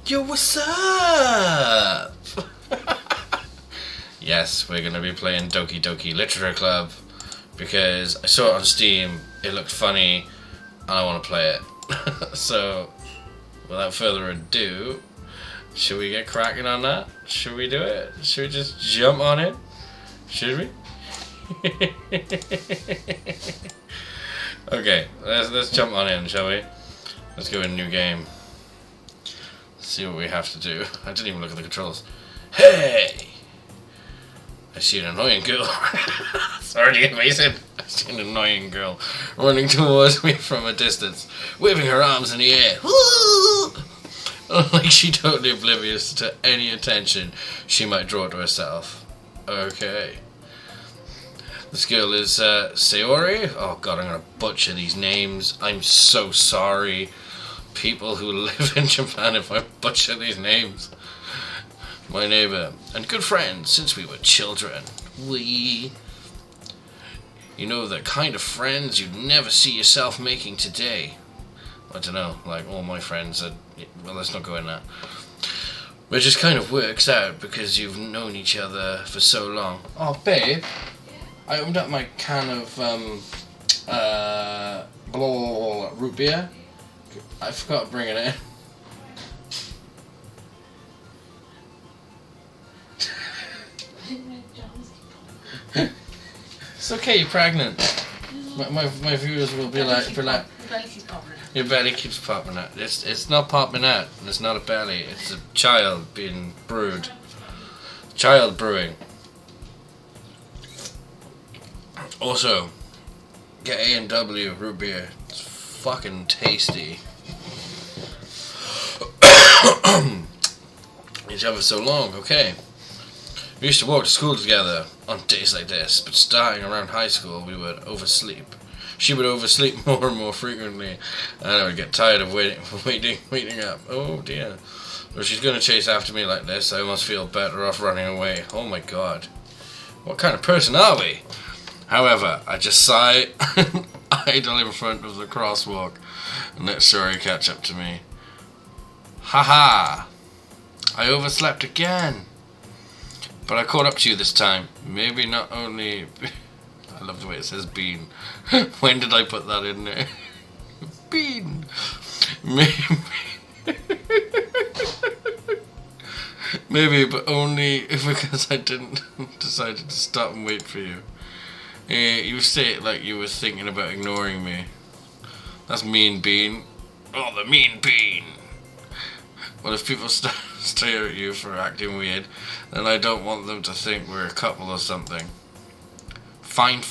Yo, what's up? Yes, we're gonna be playing Doki Doki Literature Club because I saw it on Steam, it looked funny, and I want to play it. So, without further ado, should we get cracking on that? Should we do it? Should we just jump on it? Should we? Okay, let's jump on in, shall we? Let's go in a new game. See what we have to do. I didn't even look at the controls. Hey! I see an annoying girl. It's already amazing. I see an annoying girl running towards me from a distance, waving her arms in the air. Like she's totally oblivious to any attention she might draw to herself. Okay. This girl is Sayori. Oh god, I'm gonna butcher these names. I'm so sorry, people who live in Japan, if I butcher these names. My neighbor and good friend since we were children. You know, the kind of friends you'd never see yourself making today. I don't know, like all my friends are, well, let's not go in that. But it just kind of works out because you've known each other for so long. Oh, babe, I opened up my can of root beer. I forgot to bring it in. It's okay, you're pregnant. My viewers will be like, your belly keeps popping out. It's not popping out. It's not a belly. It's a child being brewed. Child brewing. Also, get A&W root beer. It's fucking tasty. Each other so long. Okay. We used to walk to school together on days like this, but starting around high school, we would oversleep. She would oversleep more and more frequently, and I would get tired of waiting up. Oh dear. If she's going to chase after me like this, I almost feel better off running away. Oh my god. What kind of person are we? However, I just sigh, idle in front of the crosswalk, and let Sayori catch up to me. Haha! I overslept again. But I caught up to you this time. Maybe not only... I love the way it says bean. When did I put that in there? Bean! Maybe, but only because I didn't decide to stop and wait for you. You say it like you were thinking about ignoring me. That's mean, Bean. Oh, the mean Bean! Well, if people stare at you for acting weird, then I don't want them to think we're a couple or something. Fine.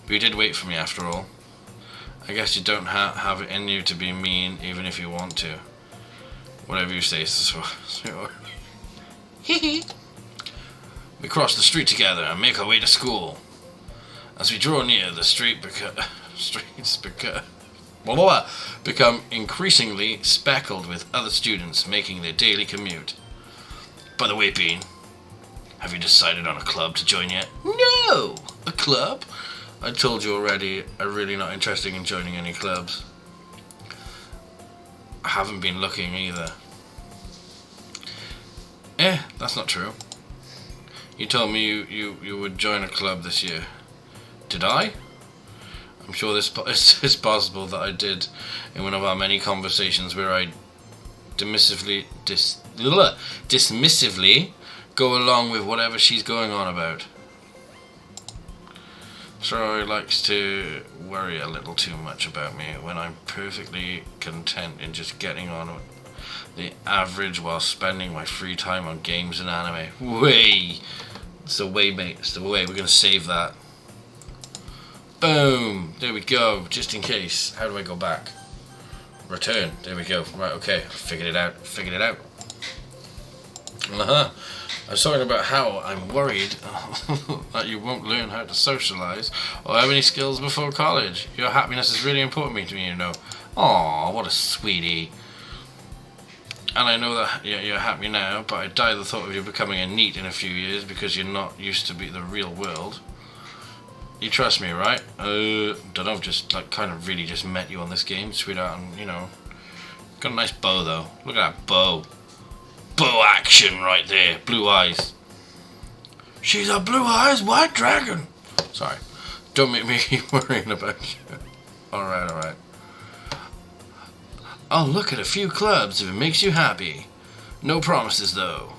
But you did wait for me after all. I guess you don't have it in you to be mean, even if you want to. Whatever you say, Sayori. We cross the street together and make our way to school. As we draw near, the streets become increasingly speckled with other students making their daily commute. By the way, Bean, have you decided on a club to join yet? No! A club? I told you already, I'm really not interested in joining any clubs. I haven't been looking either. That's not true. You told me you would join a club this year. Did I? I'm sure it's possible that I did in one of our many conversations where I dismissively go along with whatever she's going on about. Sayori likes to worry a little too much about me when I'm perfectly content in just getting on with the average while spending my free time on games and anime. It's the way, mate. It's the way. We're going to save that. Boom! There we go. Just in case. How do I go back? Return. There we go. Right, okay. Figured it out. I was talking about how I'm worried that you won't learn how to socialise or have any skills before college. Your happiness is really important to me, you know. Aw, what a sweetie. And I know that you're happy now, but I die the thought of you becoming a NEET in a few years because you're not used to the real world. You trust me, right? Don't know, just like kind of really just met you on this game, sweetheart, and you know, Got a nice bow though. Look at that bow. Bow action right there. Blue eyes. She's a blue eyes white dragon. Sorry. Don't make me keep worrying about you. Alright. I'll look at a few clubs if it makes you happy. No promises though.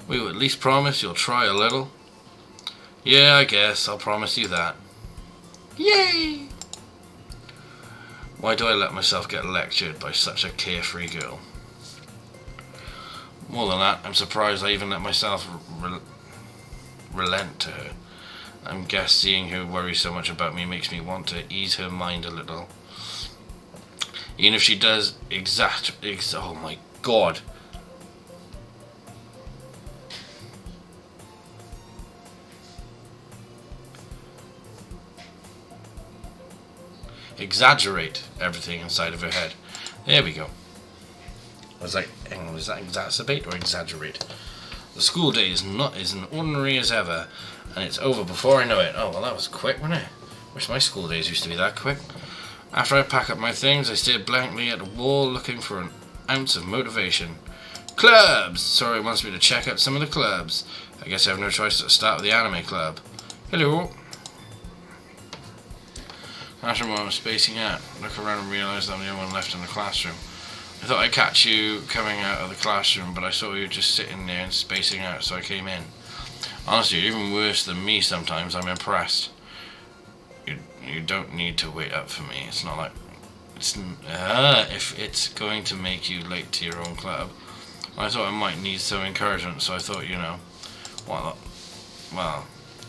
We will at least promise you'll try a little. Yeah, I guess. I'll promise you that. Yay! Why do I let myself get lectured by such a carefree girl? More than that, I'm surprised I even let myself relent to her. I guess seeing her worry so much about me makes me want to ease her mind a little. Even if she does oh my god. Exaggerate everything inside of her head. There we go. I was like, hang on, is that exacerbate or exaggerate? The school day is not as ordinary as ever, and it's over before I know it. Oh, well, that was quick, wasn't it? Wish my school days used to be that quick. After I pack up my things, I stare blankly at the wall looking for an ounce of motivation. Clubs! Sorry wants me to check out some of the clubs. I guess I have no choice to start with the anime club. Hello. After a moment of spacing out, look around and realise I'm the only one left in the classroom. I thought I'd catch you coming out of the classroom, but I saw you just sitting there and spacing out, so I came in. Honestly, you're even worse than me sometimes. I'm impressed. You don't need to wait up for me. It's not like... if it's going to make you late to your own club. I thought I might need some encouragement, so I thought, well,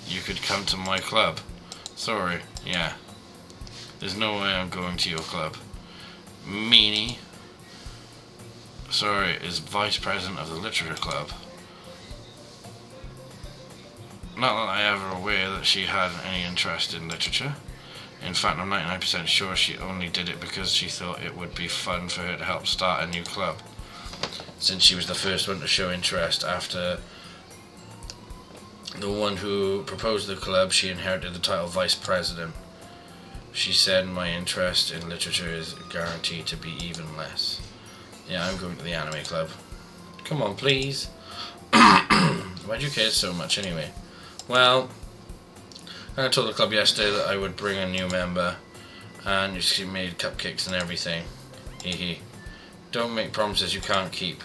you could come to my club. Sorry, yeah. There's no way I'm going to your club. Meanie. Sorry, is vice president of the literature club. Not that I ever aware that she had any interest in literature. In fact, I'm 99% sure she only did it because she thought it would be fun for her to help start a new club. Since she was the first one to show interest after the one who proposed the club, she inherited the title vice president. She said my interest in literature is guaranteed to be even less. Yeah, I'm going to the anime club. Come on, please. Why'd you care so much anyway? Well, I told the club yesterday that I would bring a new member, and she made cupcakes and everything. Hee. Don't make promises you can't keep.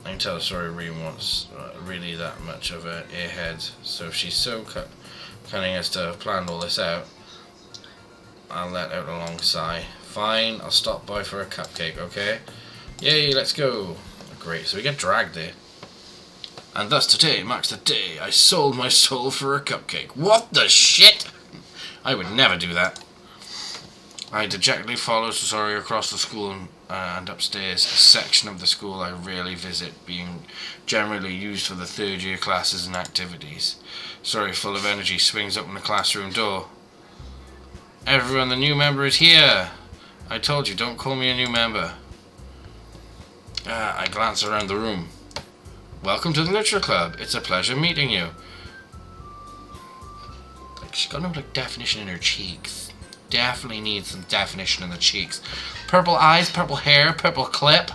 I can tell Sorry-Reem wants really that much of a airhead, so if she's so cunning as to have planned all this out, I'll let out a long sigh. Fine, I'll stop by for a cupcake, okay? Yay, let's go. Great, so we get dragged there. And thus today marks the day I sold my soul for a cupcake. What the shit? I would never do that. I dejectedly followed Sasori across the school and upstairs, a section of the school I rarely visit, being generally used for the third year classes and activities. Sasori, full of energy, swings open the classroom door. Everyone, the new member is here. I told you, don't call me a new member. I glance around the room. Welcome to the Literature Club. It's a pleasure meeting you. She's got no definition in her cheeks. Definitely needs some definition in the cheeks. Purple eyes, purple hair, purple clip.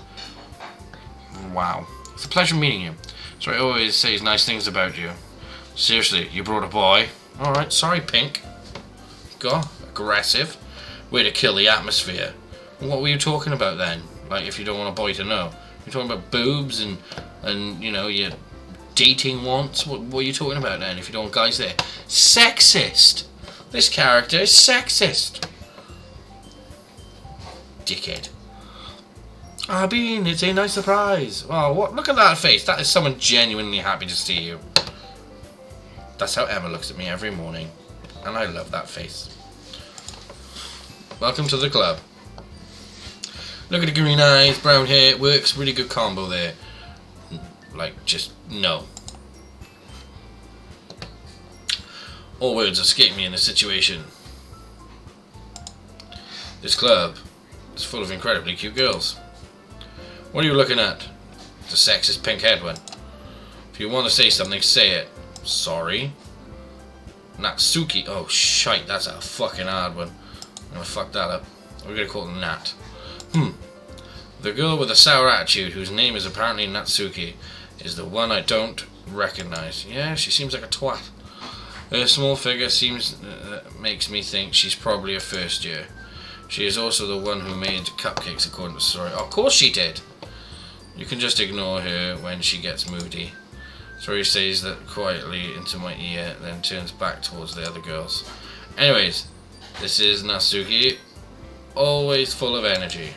Wow. It's a pleasure meeting you. So I always say nice things about you. Seriously, you brought a boy. Alright, sorry, Pink. Go. Aggressive. Way to kill the atmosphere. What were you talking about then? Like, if you don't want a boy to know. You're talking about boobs and your dating wants? What are you talking about then if you don't want guys there? Sexist! This character is sexist. Dickhead. Bean, it's a nice surprise. Oh, what? Look at that face. That is someone genuinely happy to see you. That's how Emma looks at me every morning. And I love that face. Welcome to the club. Look at the green eyes, brown hair. It works. Really good combo there. Like, just no. All words escape me in this situation. This club is full of incredibly cute girls. What are you looking at? The sexist pink head one. If you want to say something, say it. Sorry. Natsuki. Oh, shite. That's a fucking hard one. I'm gonna fuck that up. We're gonna call it Nat. The girl with a sour attitude, whose name is apparently Natsuki, is the one I don't recognize. Yeah, she seems like a twat. Her small figure makes me think she's probably a first year. She is also the one who made cupcakes according to the story. Oh, of course she did! You can just ignore her when she gets moody. Sori says that quietly into my ear, then turns back towards the other girls. Anyways, this is Natsuki, always full of energy.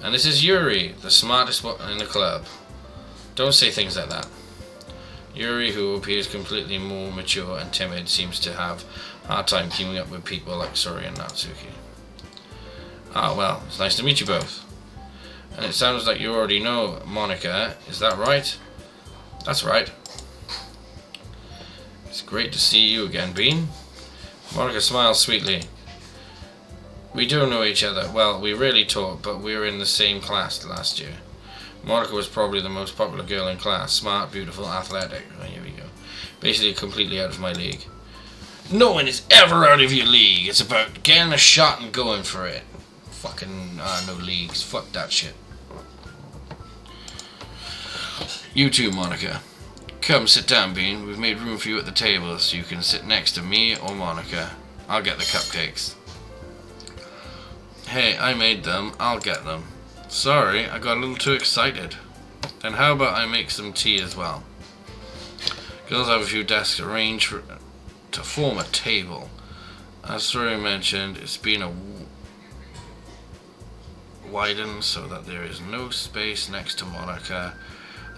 And this is Yuri, the smartest one in the club. Don't say things like that. Yuri, who appears completely more mature and timid, seems to have a hard time keeping up with people like Sori and Natsuki. Ah, well, it's nice to meet you both. And it sounds like you already know Monika, is that right? That's right. It's great to see you again, Bean. Monika smiles sweetly. We do know each other. Well, we rarely talk, but we were in the same class last year. Monika was probably the most popular girl in class. Smart, beautiful, athletic. Oh, here we go. Basically completely out of my league. No one is ever out of your league. It's about getting a shot and going for it. Fucking, no leagues. Fuck that shit. You too, Monika. Come, sit down, Bean. We've made room for you at the table, so you can sit next to me or Monika. I'll get the cupcakes. Hey, I made them. I'll get them. Sorry, I got a little too excited. Then how about I make some tea as well? Girls have a few desks arranged to form a table. As Sori mentioned, it's been widened so that there is no space next to Monika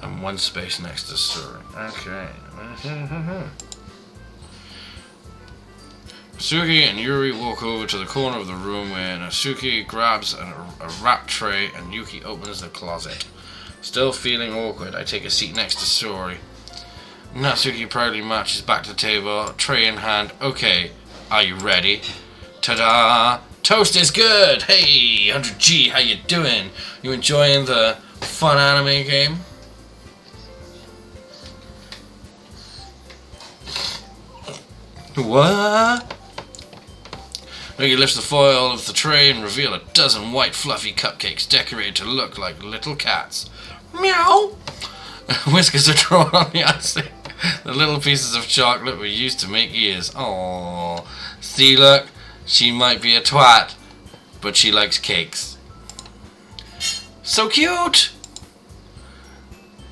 and one space next to Sori. Okay. Natsuki and Yuri walk over to the corner of the room where Natsuki grabs a wrap tray and Yuki opens the closet. Still feeling awkward, I take a seat next to Sori. Natsuki proudly marches back to the table, tray in hand. Okay, are you ready? Ta-da! Toast is good! Hey, 100G, how you doing? You enjoying the fun anime game? What? Mickey lifts the foil of the tray and reveal a dozen white fluffy cupcakes decorated to look like little cats. Meow! Whiskers are drawn on the icing. The little pieces of chocolate were used to make ears. Aww. See, look, she might be a twat, but she likes cakes. So cute!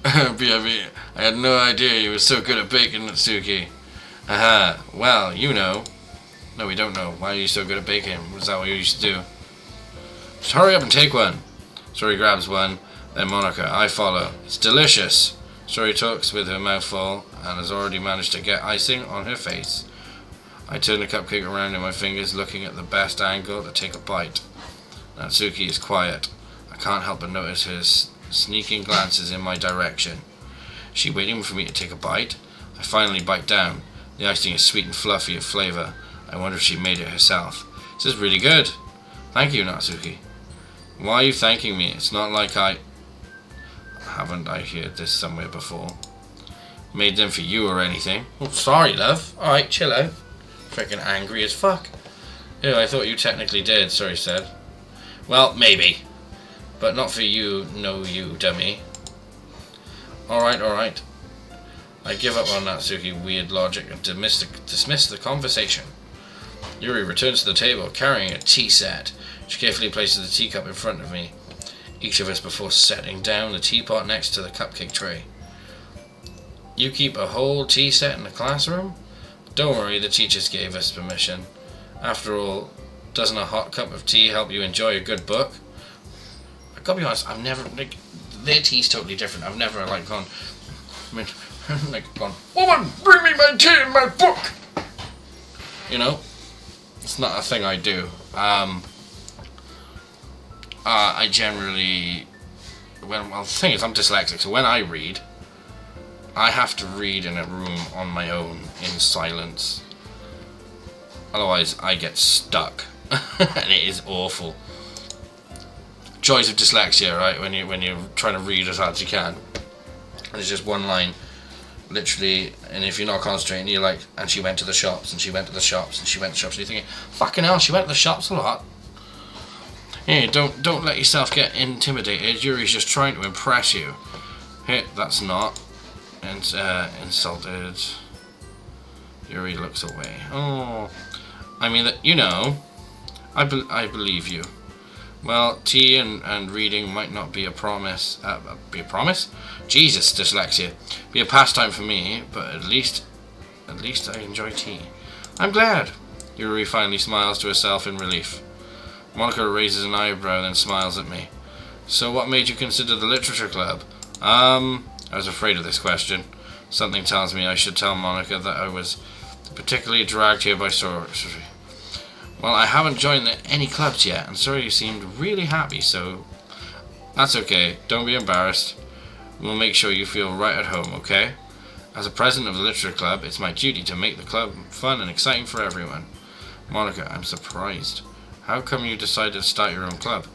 B.I.B. I had no idea you were so good at baking, Natsuki. Aha, well, you know. No, we don't know. Why are you so good at baking? Was that what you used to do? Just hurry up and take one. Sori grabs one, then Monika. I follow. It's delicious. Sori talks with her mouth full and has already managed to get icing on her face. I turn the cupcake around in my fingers, looking at the best angle to take a bite. Natsuki is quiet. I can't help but notice her sneaking glances in my direction. Is she waiting for me to take a bite? I finally bite down. The icing is sweet and fluffy of flavor. I wonder if she made it herself. This is really good. Thank you, Natsuki. Why are you thanking me? It's not like haven't I heard this somewhere before? Made them for you or anything. Oh, sorry, love. Alright, chill out. Freaking angry as fuck. Ew, I thought you technically did, Sori said. Well, maybe. But not for you, no you, dummy. Alright. I give up on Natsuki weird logic and dismiss the conversation. Yuri returns to the table carrying a tea set. She carefully places the teacup in front of me, each of us before setting down the teapot next to the cupcake tray. You keep a whole tea set in the classroom? Don't worry, the teachers gave us permission. After all, doesn't a hot cup of tea help you enjoy a good book? I gotta be honest, I've never, their tea's totally different. I've never, gone, woman, bring me my tea and my book! You know? It's not a thing I do. I generally, the thing is, I'm dyslexic, so when I read, I have to read in a room on my own in silence. Otherwise, I get stuck, and it is awful. Joys of dyslexia, right? When you're trying to read as hard as you can, and it's just one line, literally. And if you're not concentrating, you're like, and she went to the shops, and she went to the shops, and she went to the shops. And you're thinking, fucking hell, she went to the shops a lot. Hey, don't let yourself get intimidated. Yuri's just trying to impress you. Hey, that's not. Insulted. Yuri looks away. Oh, I mean that, you know. I believe you. Well, tea and reading might not be a promise. Be a promise? Jesus, dyslexia. Be a pastime for me, but at least I enjoy tea. I'm glad. Yuri finally smiles to herself in relief. Monica raises an eyebrow, then smiles at me. So what made you consider the literature club? I was afraid of this question. Something tells me I should tell Monica that I was particularly dragged here by sorcery. Well, I haven't joined any clubs yet, and Sorry seemed really happy, so that's okay. Don't be embarrassed. We'll make sure you feel right at home, okay? As a president of the Literature Club, it's my duty to make the club fun and exciting for everyone. Monica, I'm surprised. How come you decided to start your own club?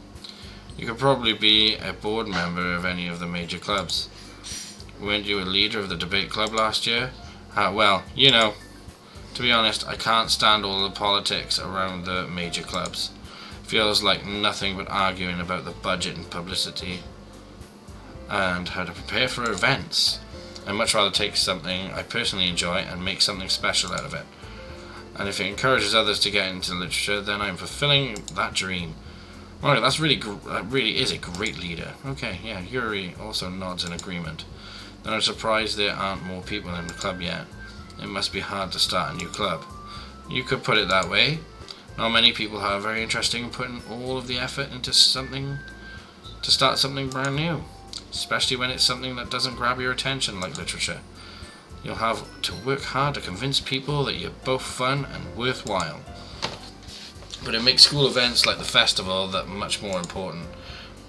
You could probably be a board member of any of the major clubs. Weren't you a leader of the debate club last year? Well, you know. To be honest, I can't stand all the politics around the major clubs. Feels like nothing but arguing about the budget and publicity and how to prepare for events. I'd much rather take something I personally enjoy and make something special out of it. And if it encourages others to get into literature, then I'm fulfilling that dream. Well, that's really is a great leader. Okay, yeah, Yuri also nods in agreement. Then I'm surprised there aren't more people in the club yet. It must be hard to start a new club. You could put it that way. Not many people are very interested in putting all of the effort into something to start something brand new, especially when it's something that doesn't grab your attention like literature. You'll have to work hard to convince people that you're both fun and worthwhile. But it makes school events like the festival that much more important.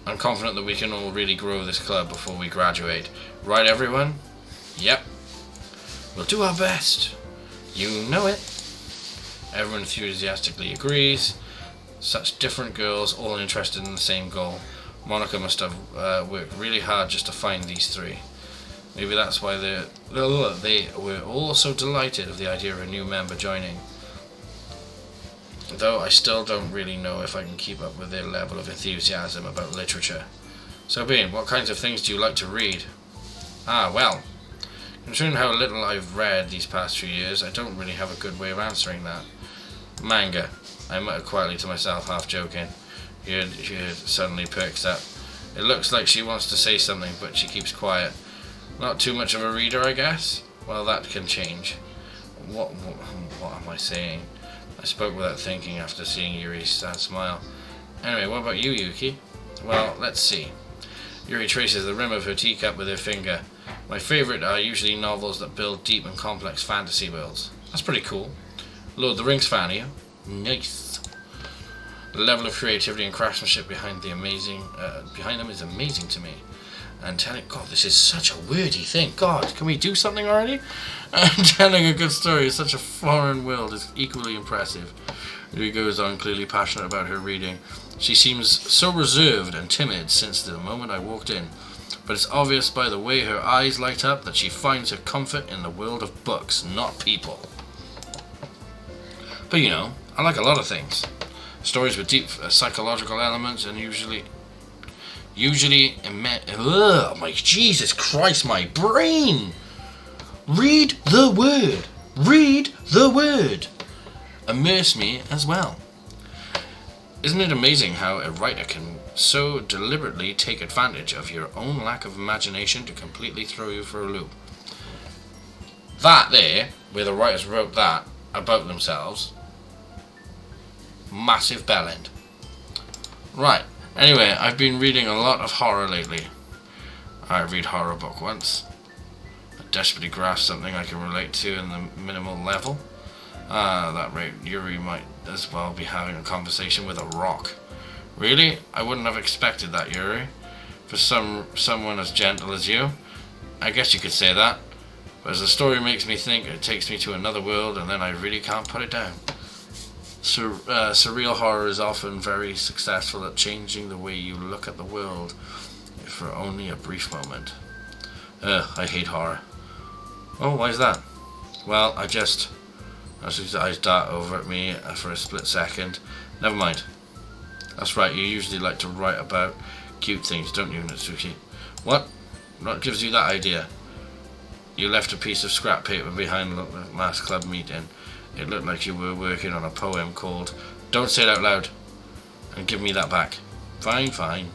I'm confident that we can all really grow this club before we graduate. Right, everyone? Yep. We'll do our best. You know it. Everyone enthusiastically agrees. Such different girls, all interested in the same goal. Monica must have worked really hard just to find these three. Maybe that's why they were all so delighted of the idea of a new member joining. Though I still don't really know if I can keep up with their level of enthusiasm about literature. So, Bean, what kinds of things do you like to read? Well, considering how little I've read these past few years, I don't really have a good way of answering that. Manga, I muttered quietly to myself, half joking. She suddenly perks up. It looks like she wants to say something, but she keeps quiet. Not too much of a reader, I guess? Well, that can change. What am I saying? I spoke without thinking after seeing Yuri's sad smile. Anyway, what about you, Yuki? Well, let's see. Yuri traces the rim of her teacup with her finger. My favourite are usually novels that build deep and complex fantasy worlds. That's pretty cool. Lord of the Rings fan, are you? Nice. The level of creativity and craftsmanship behind them is amazing to me. And telling, God, this is such a wordy thing. God, can we do something already? And telling a good story in such a foreign world is equally impressive. Yuri goes on, clearly passionate about her reading. She seems so reserved and timid since the moment I walked in. But it's obvious by the way her eyes light up that she finds her comfort in the world of books, not people. But you know, I like a lot of things. Stories with deep psychological elements and usually my Jesus Christ, my brain! Read the word! Read the word! Immerse me as well. Isn't it amazing how a writer can so deliberately take advantage of your own lack of imagination to completely throw you for a loop? That there, where the writers wrote that about themselves, massive bellend. Right, anyway, I've been reading a lot of horror lately. I read a horror book once. I desperately grasp something I can relate to in the minimal level. At that rate, Yuri might as well be having a conversation with a rock. Really? I wouldn't have expected that, Yuri. For someone as gentle as you. I guess you could say that. But as the story makes me think, it takes me to another world and then I really can't put it down. Surreal horror is often very successful at changing the way you look at the world, if for only a brief moment. I hate horror. Oh, why is that? Well, as his eyes dart over at me for a split second. Never mind. That's right, you usually like to write about cute things, don't you, Natsuki? What? What gives you that idea? You left a piece of scrap paper behind the last club meeting. It looked like you were working on a poem called Don't Say It Out Loud, and give me that back. Fine, fine.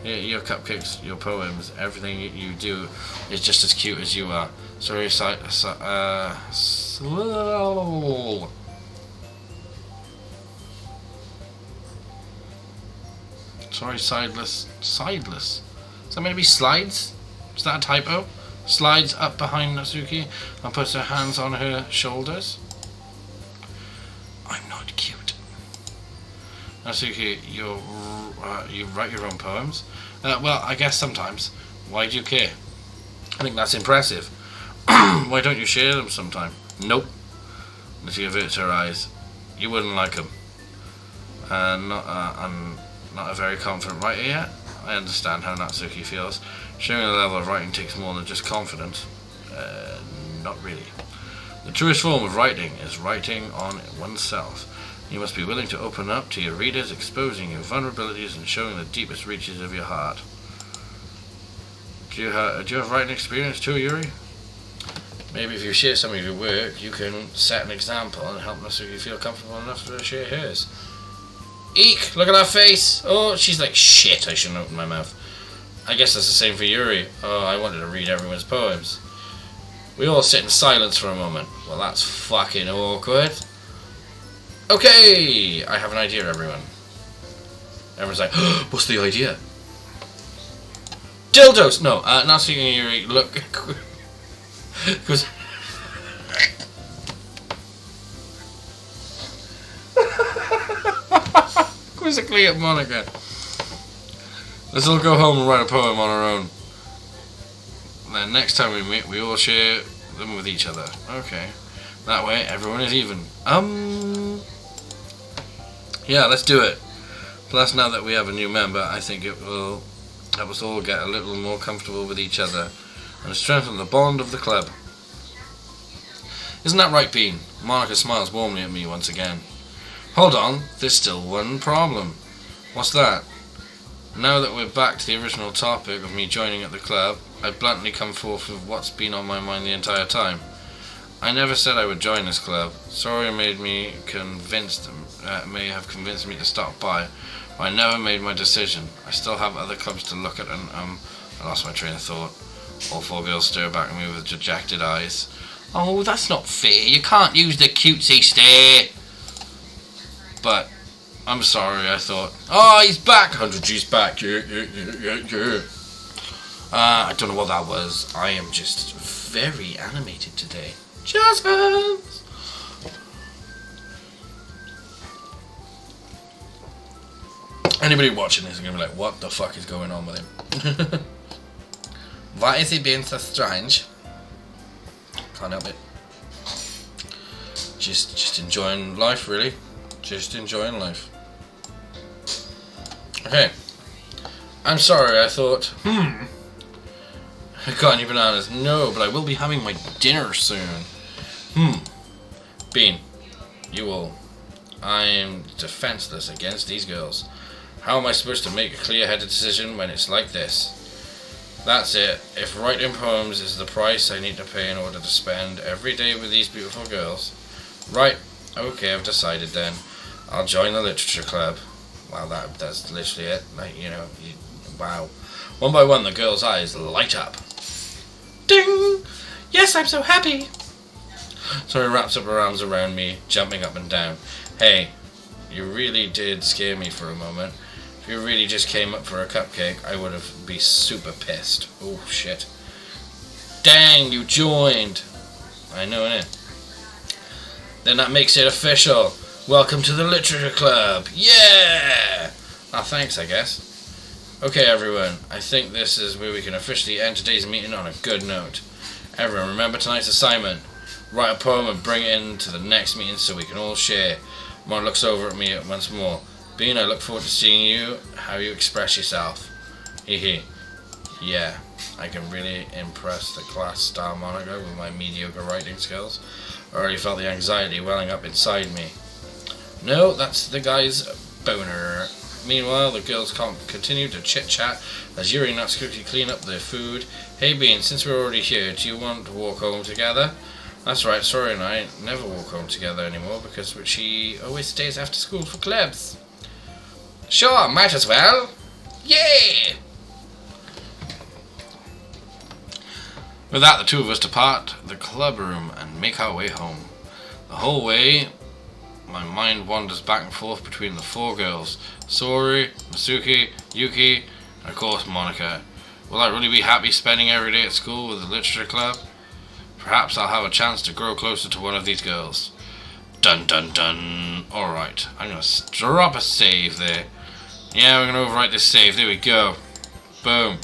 Your cupcakes, your poems, everything you do is just as cute as you are. Sorry, slow. Sorry, sideless. Is that meant to be slides? Is that a typo? Slides up behind Natsuki and puts her hands on her shoulders. I'm not cute. Natsuki, you write your own poems? Well, I guess sometimes. Why do you care? I think that's impressive. Why don't you share them sometime? Nope. Natsuki averts her eyes. You wouldn't like them. I'm not a very confident writer yet. I understand how Natsuki feels. Sharing a level of writing takes more than just confidence. Not really. The truest form of writing is writing on oneself. You must be willing to open up to your readers, exposing your vulnerabilities and showing the deepest reaches of your heart. Do you have writing experience too, Yuri? Maybe if you share some of your work, you can set an example and help Natsuki feel comfortable enough to share hers. Eek! Look at that face! Oh, she's like, shit, I shouldn't open my mouth. I guess that's the same for Yuri. Oh, I wanted to read everyone's poems. We all sit in silence for a moment. Well, that's fucking awkward. Okay! I have an idea, everyone. Everyone's like, what's the idea? Dildos! No, Natsuki and Yuri look... Because... Quizzically at Monica. Let's all go home and write a poem on our own. Then next time we meet, we all share them with each other. Okay. That way, everyone is even. Yeah, let's do it. Plus, now that we have a new member, I think it will help us all get a little more comfortable with each other and strengthen the bond of the club. Isn't that right, Bean? Monica smiles warmly at me once again. Hold on, there's still one problem. What's that? Now that we're back to the original topic of me joining at the club, I bluntly come forth with what's been on my mind the entire time. I never said I would join this club. Sorry may have convinced me to stop by, but I never made my decision. I still have other clubs to look at and I lost my train of thought. All four girls stare back at me with dejected eyes. Oh, that's not fair. You can't use the cutesy stare. But I'm sorry, I thought. Oh, he's back! 100G's back. Yeah. I don't know what that was. I am just very animated today. Just hands! Anybody watching this is going to be like, what the fuck is going on with him? Why is he being so strange? Can't help it. Just enjoying life, really. Just enjoying life. Okay. I'm sorry, I thought, I got any bananas? No, but I will be having my dinner soon. Bean, you all. I am defenseless against these girls. How am I supposed to make a clear-headed decision when it's like this? That's it. If writing poems is the price I need to pay in order to spend every day with these beautiful girls. Right. Okay, I've decided then. I'll join the literature club. Wow, that's literally it. Like, wow. One by one, the girls' eyes light up. Ding! Yes, I'm so happy! So he wraps up her arms around me, jumping up and down. Hey, you really did scare me for a moment. If you really just came up for a cupcake, I would have been super pissed. Oh, shit. Dang, you joined! I know, innit? Then that makes it official. Welcome to the literature club. Yeah! Ah, thanks, I guess. Okay, everyone. I think this is where we can officially end today's meeting on a good note. Everyone, remember tonight's assignment. Write a poem and bring it into the next meeting so we can all share. Mon looks over at me once more. Bean, I look forward to seeing you, how you express yourself. Hee. Yeah, I can really impress the class star Monica with my mediocre writing skills. I already felt the anxiety welling up inside me. No, that's the guy's boner. Meanwhile, the girls continue to chit-chat as Yuri and Natsuki clean up their food. Hey Bean, since we're already here, do you want to walk home together? That's right, Sori and I never walk home together anymore because she always stays after school for clubs. Sure, might as well. Yeah! With that, the two of us depart the club room and make our way home. The whole way, my mind wanders back and forth between the four girls, Sori, Natsuki, Yuki, and of course Monika. Will I really be happy spending every day at school with the literature club? Perhaps I'll have a chance to grow closer to one of these girls. Dun dun dun. Alright, I'm going to drop a save there. Yeah, we're going to overwrite this save. There we go. Boom.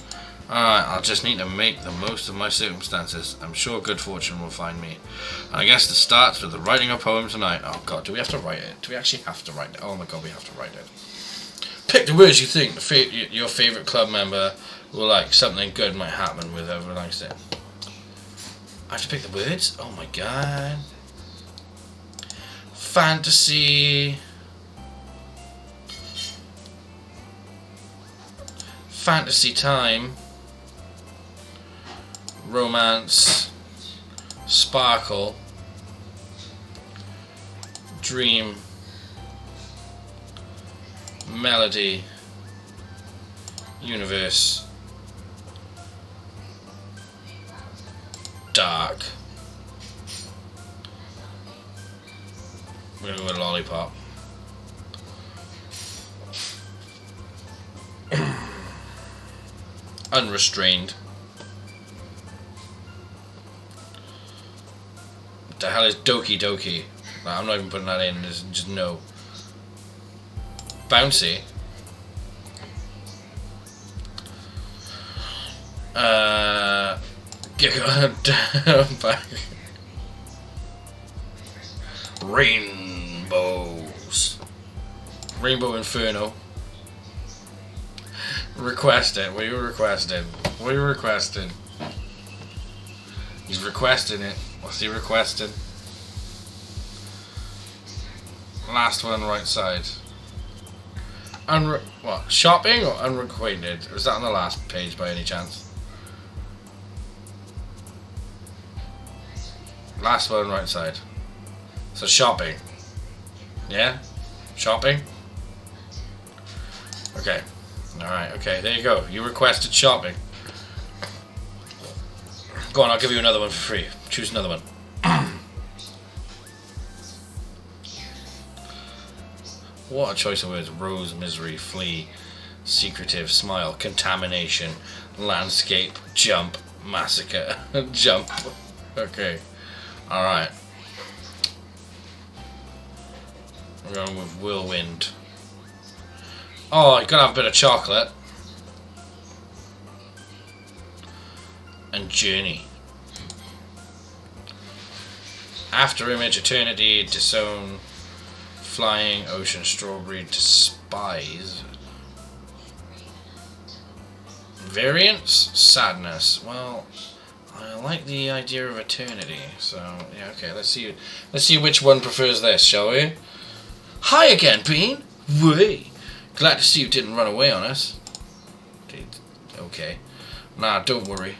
Alright, I'll just need to make the most of my circumstances. I'm sure good fortune will find me. And I guess it starts with the writing a poem tonight. Oh god, do we have to write it? Do we actually have to write it? Oh my god, we have to write it. Pick the words you think your favourite club member will like. Something good might happen with whoever likes it. I have to pick the words? Oh my god. Fantasy. Fantasy time. Romance. Sparkle. Dream. Melody. Universe. Dark. We're gonna go with lollipop. Unrestrained. What the hell is Doki Doki? Nah, I'm not even putting that in, just no. Bouncy. Rainbows. Rainbow Inferno. Request it. What are you requesting? What are you requesting? He's requesting it. What's he requesting? Last one, right side. What? Shopping or unrequited? Or is that on the last page by any chance? Last one, right side. So shopping. Yeah? Shopping? Okay. Alright, okay, there you go. You requested shopping. Go on, I'll give you another one for free. Choose another one. What a choice of words. Rose, misery, flee, secretive, smile, contamination, landscape, jump, massacre, jump. Okay. Alright. We're going with whirlwind. Oh, you gotta have a bit of chocolate. And journey. After image, eternity, disown, flying, ocean, strawberry, despise. Variance, sadness. Well, I like the idea of eternity. So yeah, okay. Let's see which one prefers this, shall we? Hi again, Bean. Way. Glad to see you didn't run away on us. Okay. Nah, don't worry.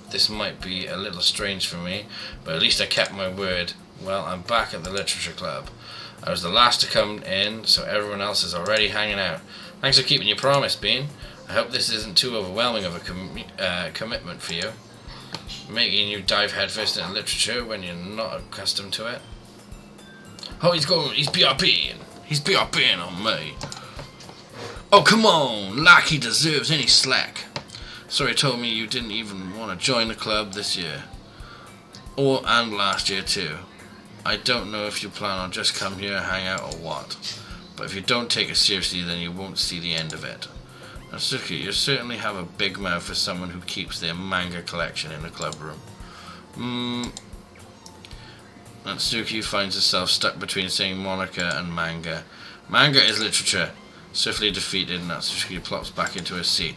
This might be a little strange for me, but at least I kept my word. Well, I'm back at the literature club. I was the last to come in, so everyone else is already hanging out. Thanks for keeping your promise, Bean. I hope this isn't too overwhelming of a commitment for you. Making you dive headfirst into literature when you're not accustomed to it. Oh, he's BRBing. He's BRBing on me. Oh, come on, like he deserves any slack. Sorry, told me you didn't even want to join the club this year. And last year too. I don't know if you plan on just come here and hang out or what. But if you don't take it seriously, then you won't see the end of it. Natsuki, you certainly have a big mouth for someone who keeps their manga collection in the club room. Natsuki finds herself stuck between saying Monika and manga. Manga is literature. Swiftly defeated, Natsuki plops back into her seat.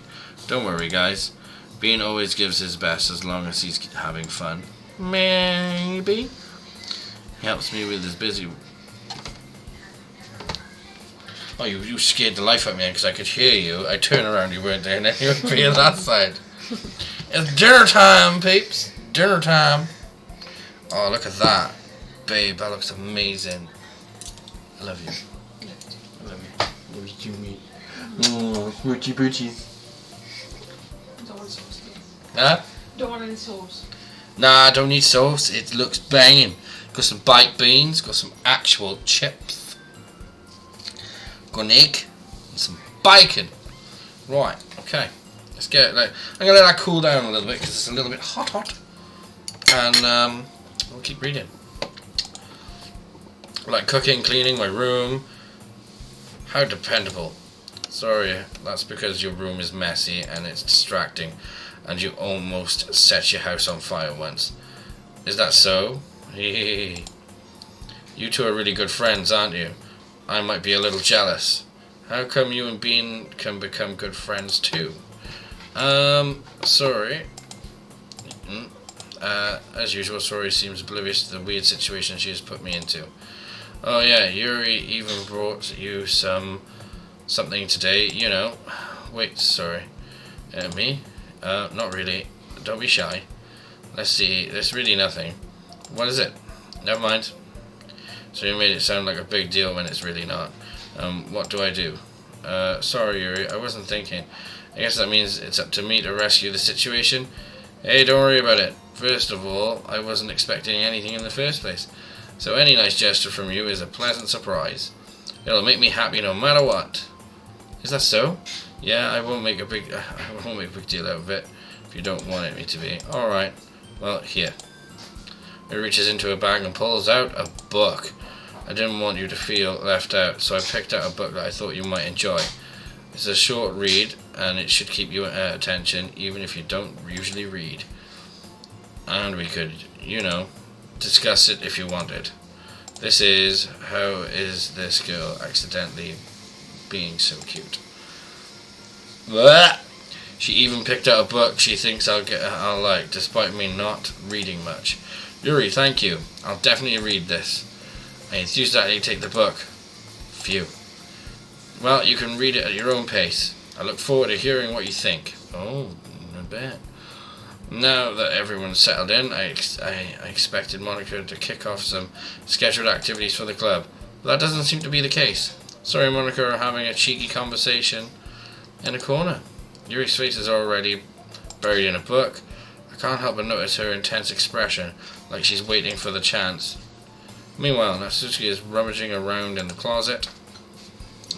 Don't worry, guys. Bean always gives his best as long as he's having fun. Maybe. He helps me with his busy... Oh, you scared the life out of me because I could hear you. I turn around, you weren't there, and then you would be on that side. It's dinner time, peeps. Dinner time. Oh, look at that. Babe, that looks amazing. I love you. I love you. Love you too, mate. Oh, smoochy poochies. Don't want sauce, please. Huh? Don't want any sauce. Nah, I don't need sauce. It looks banging. Got some baked beans. Got some actual chips. Got an egg. And some bacon. Right, okay. Let's get like I'm gonna let that cool down a little bit because it's a little bit hot. And we'll keep reading. Like cooking, cleaning my room. How dependable. Sorry, that's because your room is messy and it's distracting, and you almost set your house on fire once. Is that so? You two are really good friends, aren't you? I might be a little jealous. How come you and Bean can become good friends too? Sorry. As usual, Sorry seems oblivious to the weird situation she has put me into. Oh yeah, Yuri even brought you something today, you know. Wait, sorry. Me? Not really. Don't be shy. Let's see, there's really nothing. What is it? Never mind. So you made it sound like a big deal when it's really not. What do I do? Sorry, Yuri, I wasn't thinking. I guess that means it's up to me to rescue the situation. Hey, don't worry about it. First of all, I wasn't expecting anything in the first place. So any nice gesture from you is a pleasant surprise. It'll make me happy no matter what. Is that so? Yeah, I won't make a big deal out of it if you don't want me to be. All right. Well, here. He reaches into a bag and pulls out a book. I didn't want you to feel left out, so I picked out a book that I thought you might enjoy. It's a short read, and it should keep you attention, even if you don't usually read. And we could, you know, discuss it if you wanted. This is How Is This Girl Accidentally Being So Cute? Blah! She even picked out a book she thinks I'll like, despite me not reading much. Yuri, thank you. I'll definitely read this. I enthusiastically take the book. Phew. Well, you can read it at your own pace. I look forward to hearing what you think. Oh, I bet. Now that everyone's settled in, I expected Monica to kick off some scheduled activities for the club. But that doesn't seem to be the case. Sorry, Monica are having a cheeky conversation in a corner. Yuri's face is already buried in a book. I can't help but notice her intense expression, like she's waiting for the chance. Meanwhile, Natsuki is rummaging around in the closet.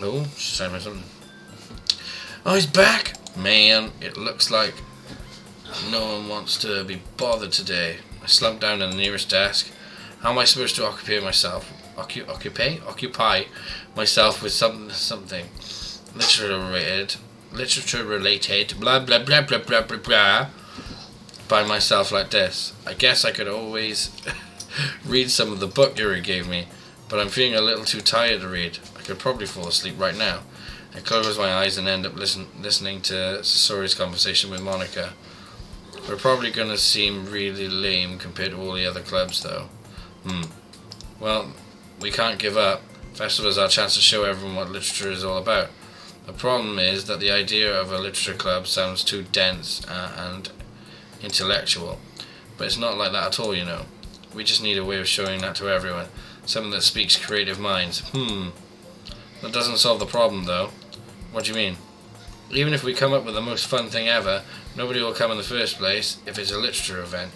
Oh, she's saying something. Oh, he's back! Man, it looks like no one wants to be bothered today. I slumped down at the nearest desk. How am I supposed to occupy myself? Occupy myself with something literature related, blah blah blah blah blah blah blah. By myself like this. I guess I could always read some of the book Yuri gave me, but I'm feeling a little too tired to read. I could probably fall asleep right now. I close my eyes and end up listening to Sasori's conversation with Monica. We're probably going to seem really lame compared to all the other clubs, though. Well, we can't give up. Festival is our chance to show everyone what literature is all about. The problem is that the idea of a literature club sounds too dense and intellectual. But it's not like that at all, you know. We just need a way of showing that to everyone. Something that speaks creative minds. That doesn't solve the problem, though. What do you mean? Even if we come up with the most fun thing ever, nobody will come in the first place if it's a literature event.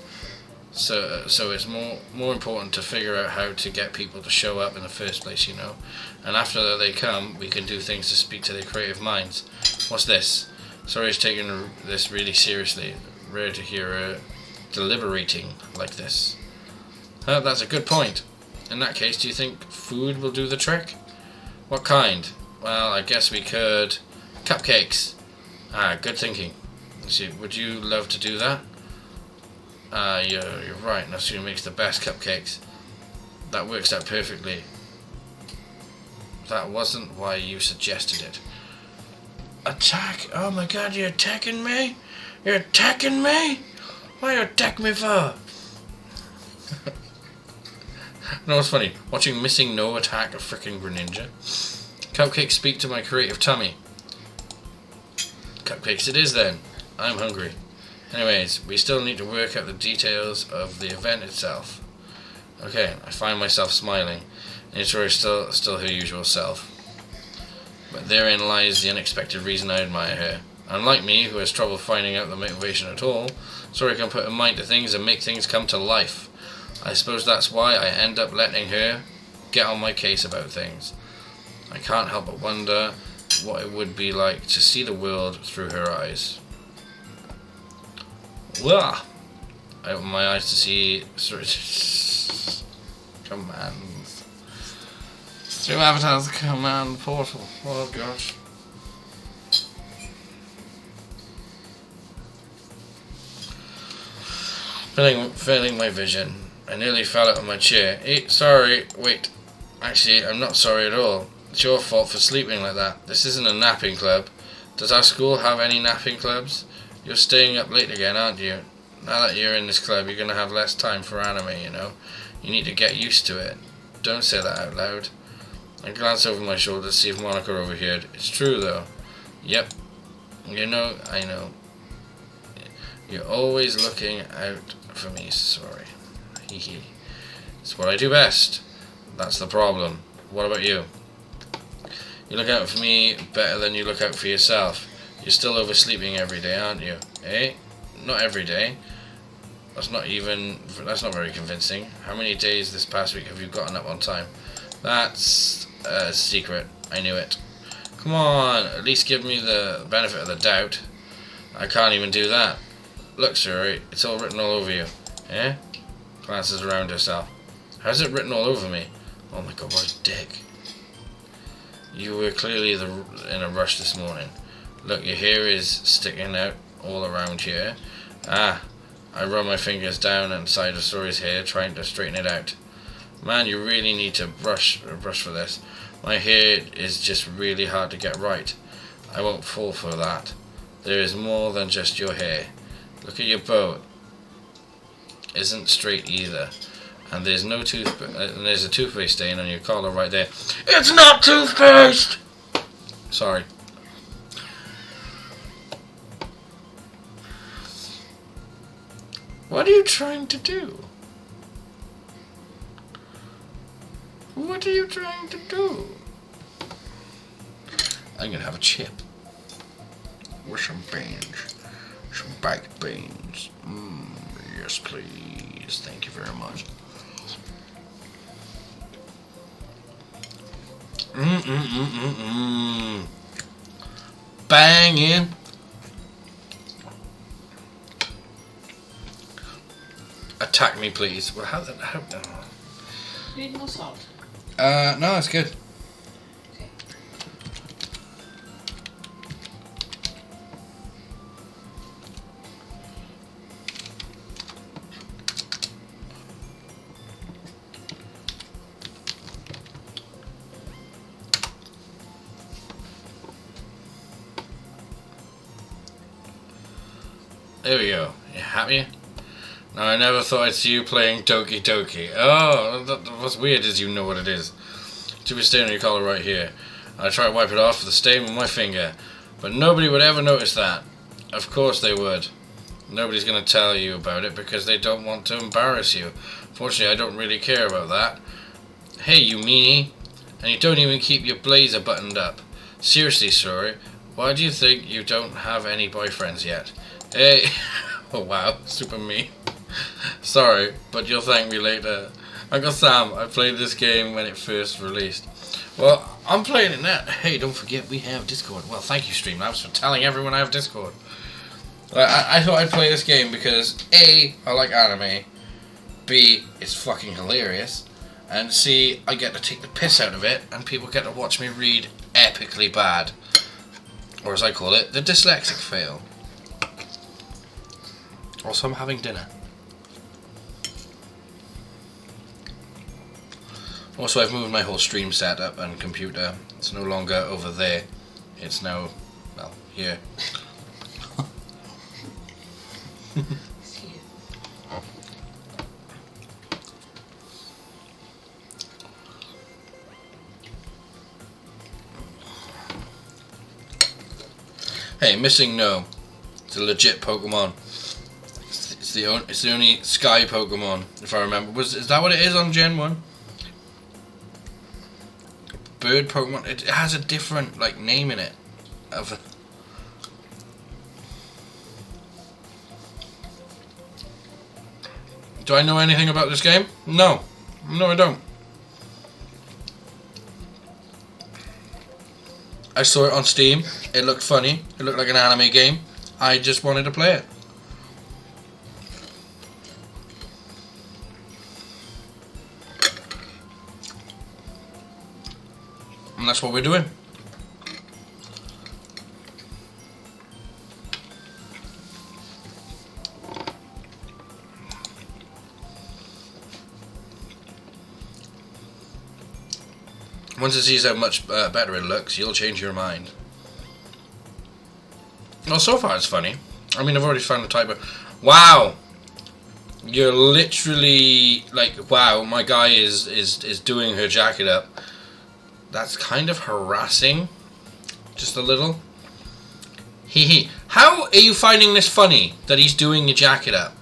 So it's more important to figure out how to get people to show up in the first place, you know. And after they come, we can do things to speak to their creative minds. What's this? Sorry, it's taking this really seriously. Rare to hear her deliberating like this. That's a good point. In that case, do you think food will do the trick? What kind? Well, I guess we could... Cupcakes. Good thinking. Let's see, would you love to do that? You're right. Natsuki makes the best cupcakes. That works out perfectly. That wasn't why you suggested it. Attack? Oh my god, you're attacking me? You're attacking me? Why you attack me for? You know what's funny? Watching Missing No attack a freaking Greninja. Cupcakes speak to my creative tummy. Cupcakes it is then. I'm hungry. Anyways, we still need to work out the details of the event itself. Okay, I find myself smiling. Nature is still her usual self. But therein lies the unexpected reason I admire her. Unlike me, who has trouble finding out the motivation at all, Sori can put her mind to things and make things come to life. I suppose that's why I end up letting her get on my case about things. I can't help but wonder what it would be like to see the world through her eyes. Well, I open my eyes to see commands. Through Avatar's command portal. Oh gosh. Failing my vision. I nearly fell out of my chair. Hey, sorry, wait. Actually, I'm not sorry at all. It's your fault for sleeping like that. This isn't a napping club. Does our school have any napping clubs? You're staying up late again, aren't you? Now that you're in this club, you're going to have less time for anime, you know. You need to get used to it. Don't say that out loud. I glance over my shoulder to see if Monica overheard. It's true, though. Yep. You know, I know. You're always looking out for me, sorry. Hee hee. It's what I do best. That's the problem. What about you? You look out for me better than you look out for yourself. You're still oversleeping every day, aren't you? Eh? Not every day. That's not very convincing. How many days this past week have you gotten up on time? That's a secret. I knew it. Come on, at least give me the benefit of the doubt. I can't even do that. Look, Suri, it's all written all over you. Eh? Glances around herself. How's it written all over me? Oh my god, what a dick. You were clearly in a rush this morning. Look, your hair is sticking out all around here. Ah, I run my fingers down inside of Sori's hair, trying to straighten it out. Man, you really need to brush for this. My hair is just really hard to get right. I won't fall for that. There is more than just your hair. Look at your bow. Isn't straight either. And there's there's a toothpaste stain on your collar right there. It's not toothpaste! Sorry. What are you trying to do? What are you trying to do? I'm gonna have a chip. With some beans. Some baked beans. Yes, please. Thank you very much. Banging. Attack me, please. Well, how? You need more salt. No, it's good. Okay. There we go. You happy? Now, I never thought I'd see you playing Doki Doki. Oh, what's weird is you know what it is. Toothpaste stain on your collar right here. I try to wipe it off with the stain with my finger. But nobody would ever notice that. Of course they would. Nobody's going to tell you about it because they don't want to embarrass you. Fortunately, I don't really care about that. Hey, you meanie. And you don't even keep your blazer buttoned up. Seriously, Sori, why do you think you don't have any boyfriends yet? Hey, oh wow, super me. Sorry, but you'll thank me later. Uncle Sam, I played this game when it first released. Well, I'm playing it now. Hey, don't forget we have Discord. Well, thank you, Streamlabs, for telling everyone I have Discord. I thought I'd play this game because A, I like anime, B, it's fucking hilarious, and C, I get to take the piss out of it, and people get to watch me read epically bad. Or as I call it, the dyslexic fail. Also, I'm having dinner. Also, I've moved my whole stream setup and computer. It's no longer over there. It's now, well, here. Hey, Missing No. It's a legit Pokemon. It's the only Sky Pokemon, if I remember. Is that what it is on Gen 1? Bird Pokemon. It has a different like name in it. Do I know anything about this game? No. No, I don't. I saw it on Steam. It looked funny. It looked like an anime game. I just wanted to play it. And that's what we're doing. Once it sees how much better it looks, you'll change your mind. Well, so far it's funny. I mean, I've already found the type of... Wow! You're literally like, wow, my guy is doing her jacket up. That's kind of harassing. Just a little. Hee. How are you finding this funny, that he's doing your jacket up?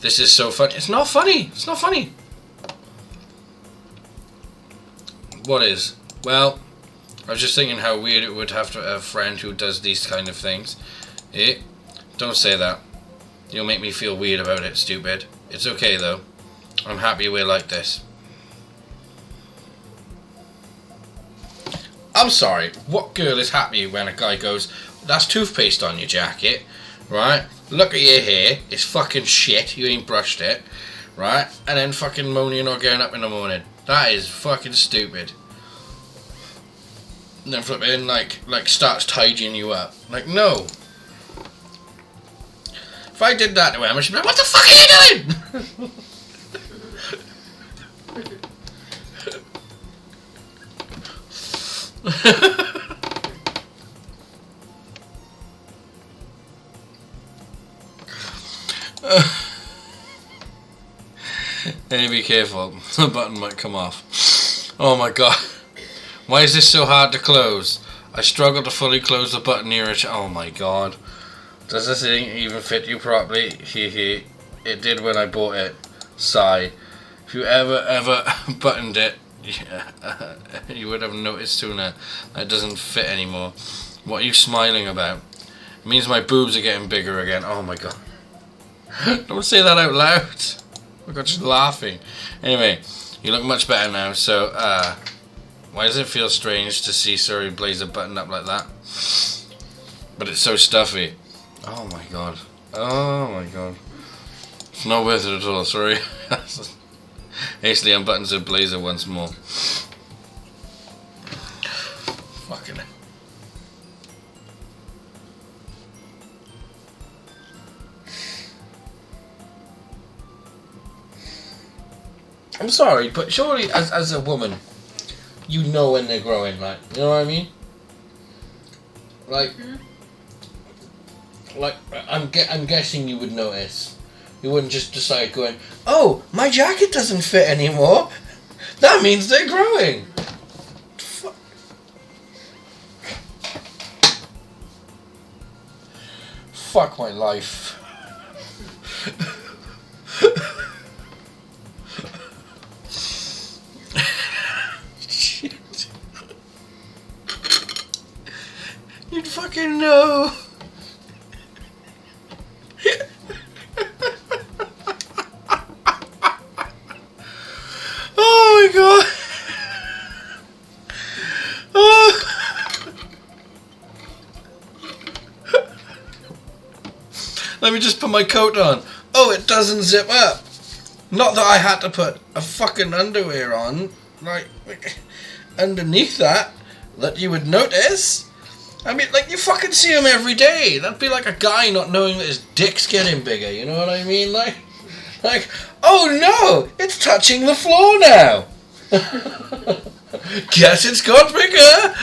This is so funny. It's not funny. It's not funny. What is? Well, I was just thinking how weird it would have to have a friend who does these kind of things. Eh? Don't say that. You'll make me feel weird about it, stupid. It's okay though. I'm happy we're like this. I'm sorry, what girl is happy when a guy goes, that's toothpaste on your jacket, right? Look at your hair, it's fucking shit, you ain't brushed it, right? And then fucking moaning you're not getting up in the morning. That is fucking stupid. And then flipping like starts tidying you up. Like, no. If I did that to him, I should be like, what the fuck are you doing? Hey, be careful. The button might come off. Oh my god. Why is this so hard to close? I struggle to fully close the button near it. Oh my god. Does this thing even fit you properly? Hee. It did when I bought it. Sigh. If you ever buttoned it, yeah, you would have noticed sooner that it doesn't fit anymore. What are you smiling about? It means my boobs are getting bigger again. Oh my god. Don't say that out loud. Oh my god, she's laughing. Anyway, you look much better now, so, why does it feel strange to see Sorry Blazer buttoned up like that? But it's so stuffy. Oh my god. Oh my god. It's not worth it at all, sorry. Hastily unbuttons her blazer once more. Fucking hell. I'm sorry, but surely as a woman, you know when they're growing, like, you know what I mean? Like, I'm guessing you would notice. You wouldn't just decide going, oh, my jacket doesn't fit anymore. That means they're growing. Fuck my life. Shit. You'd fucking know. Oh my god. Oh. Let me just put my coat on. Oh, it doesn't zip up. Not that I had to put a fucking underwear on, like underneath that you would notice. I mean, like, you fucking see him every day. That'd be like a guy not knowing that his dick's getting bigger, you know what I mean? Like, oh no, it's touching the floor now. Guess it's got bigger.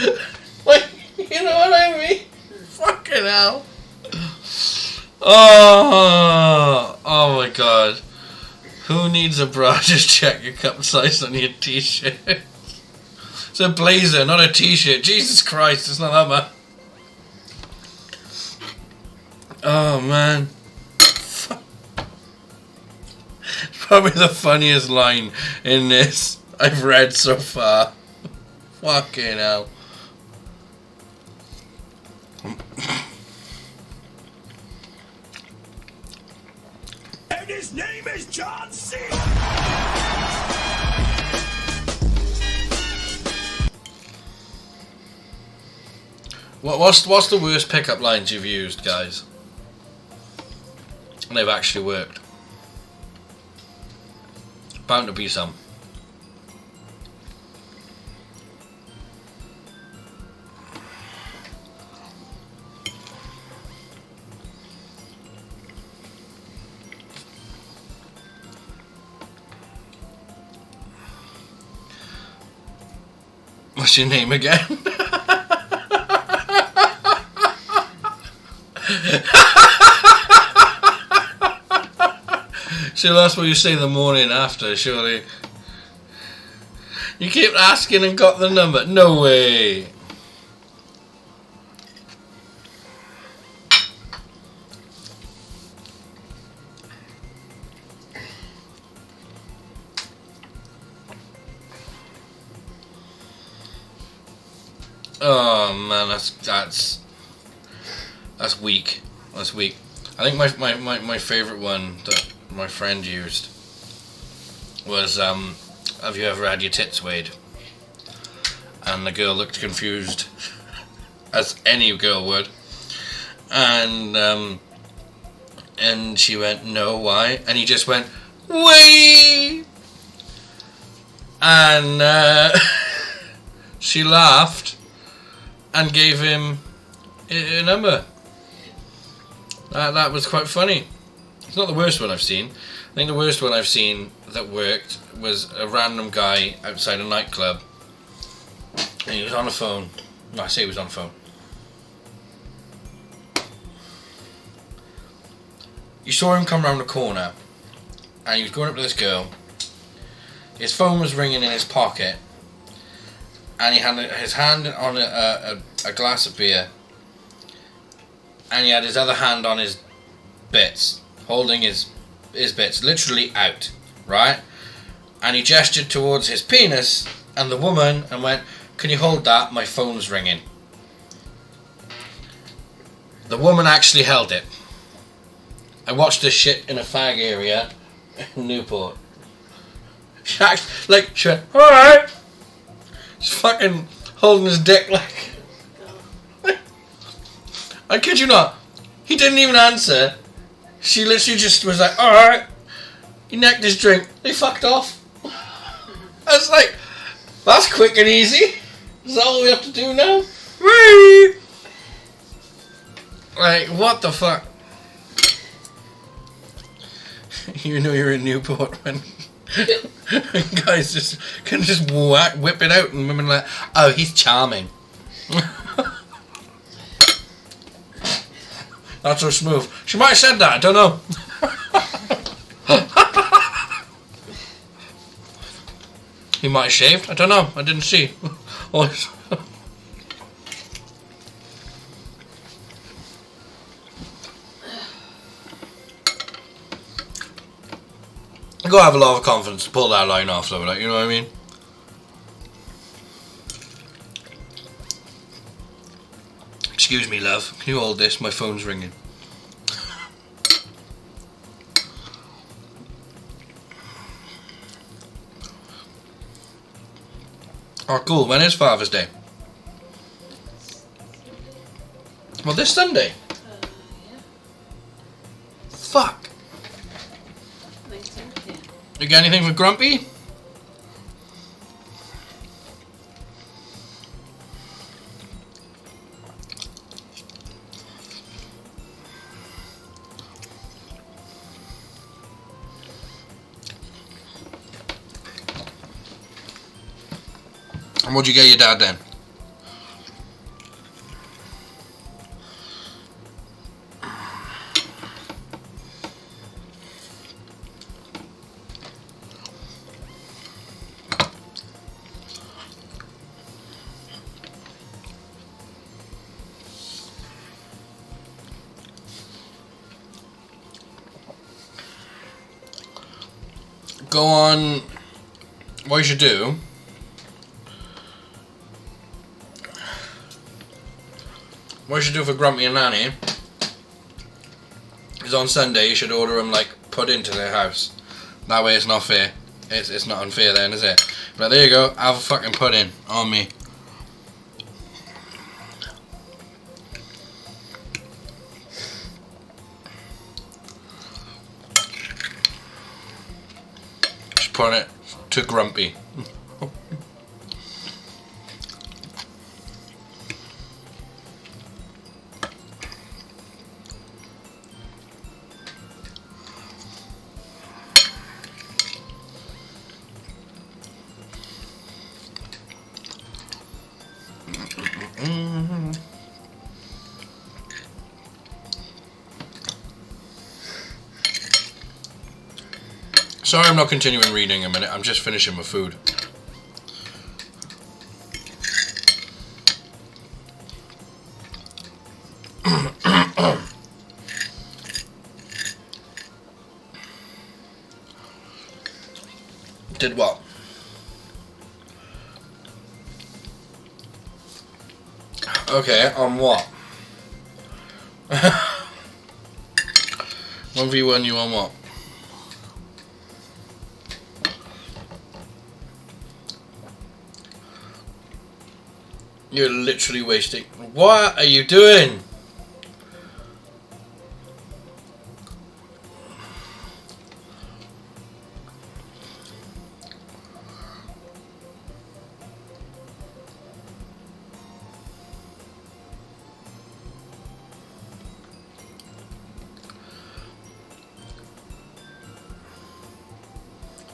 Like, you know what I mean? Fucking hell. Oh my god. Who needs a bra? Just check your cup size on your t-shirt. It's a blazer, not a t-shirt. Jesus Christ, it's not that much. Oh man. Probably the funniest line in this I've read so far. Fucking hell. And his name is John C. What's the worst pickup lines you've used, guys? And they've actually worked. Bound to be some. What's your name again? So that's what you say the morning after, surely. You keep asking and got the number. No way. Oh man, that's weak. That's weak. I think my favourite one that my friend used was have you ever had your tits weighed? And the girl looked confused, as any girl would, and she went, no, why? And he just went, weigh, and she laughed and gave him a number. That was quite funny. It's not the worst one I've seen. I think the worst one I've seen that worked was a random guy outside a nightclub. And he was on the phone. No, I say he was on the phone. You saw him come round the corner and he was going up to this girl. His phone was ringing in his pocket and he had his hand on a glass of beer and he had his other hand on his bits, holding his bits literally out, right? And he gestured towards his penis and the woman and went, can you hold that? My phone's ringing. The woman actually held it. I watched this shit in a fag area in Newport. She went, alright. She's fucking holding his dick like... I kid you not. He didn't even answer. She literally just was like, alright. He necked his drink. They fucked off. I was like, that's quick and easy. Is that all we have to do now? Whee! Like, what the fuck? You know you're in Newport when guys just can just whip it out and women are like, oh, he's charming. That's so smooth. She might have said that, I don't know. He might have shaved, I don't know, I didn't see. I gotta have a lot of confidence to pull that line off though, like, you know what I mean? Excuse me, love. Can you hold this? My phone's ringing. Oh, cool. When is Father's Day? Well, this Sunday. Yeah. Fuck. I think so, yeah. You got anything for Grumpy? And what'd you get your dad then? go on. What you should do. What you should do for Grumpy and Nanny is on Sunday you should order them like put into their house. That way it's not fair. It's not unfair then, is it? But there you go. Have a fucking pudding on me. Just put it to Grumpy. Sorry I'm not continuing reading a minute, I'm just finishing my food. Did what? Okay, on what? 1v1 you on what? You're literally wasting. What are you doing?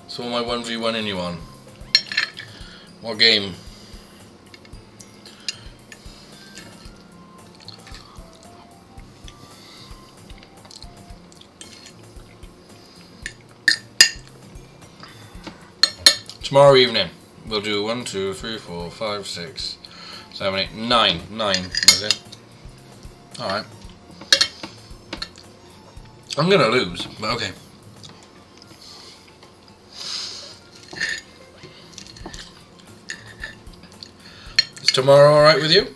So what am I 1v1ing you on? What game? Tomorrow evening we'll do 1, 2, 3, 4, 5, 6, 7, 8, 9. 9, is it? Alright. I'm gonna lose, but okay. Is tomorrow alright with you?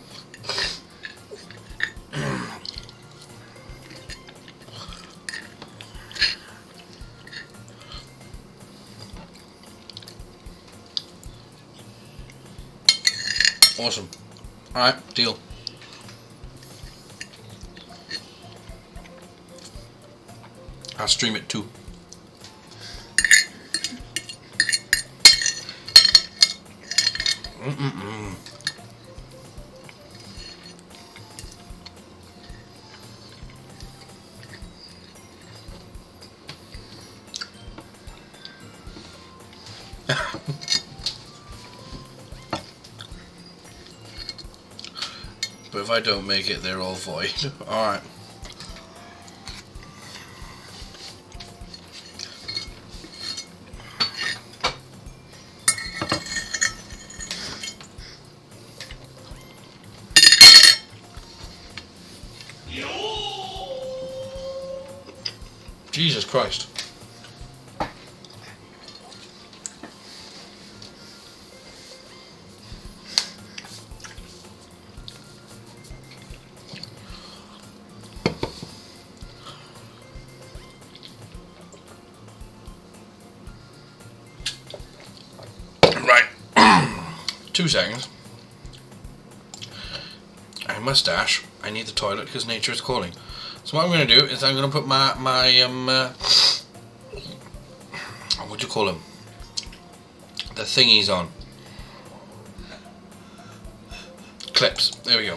Awesome. Alright, deal. I'll stream it too. But if I don't make it, they're all void. Alright. Jesus Christ. Right. 2 seconds. I must dash. I need the toilet because nature is calling. So what I'm going to do is I'm going to put my what do you call them? The thingies on. Clips. There we go.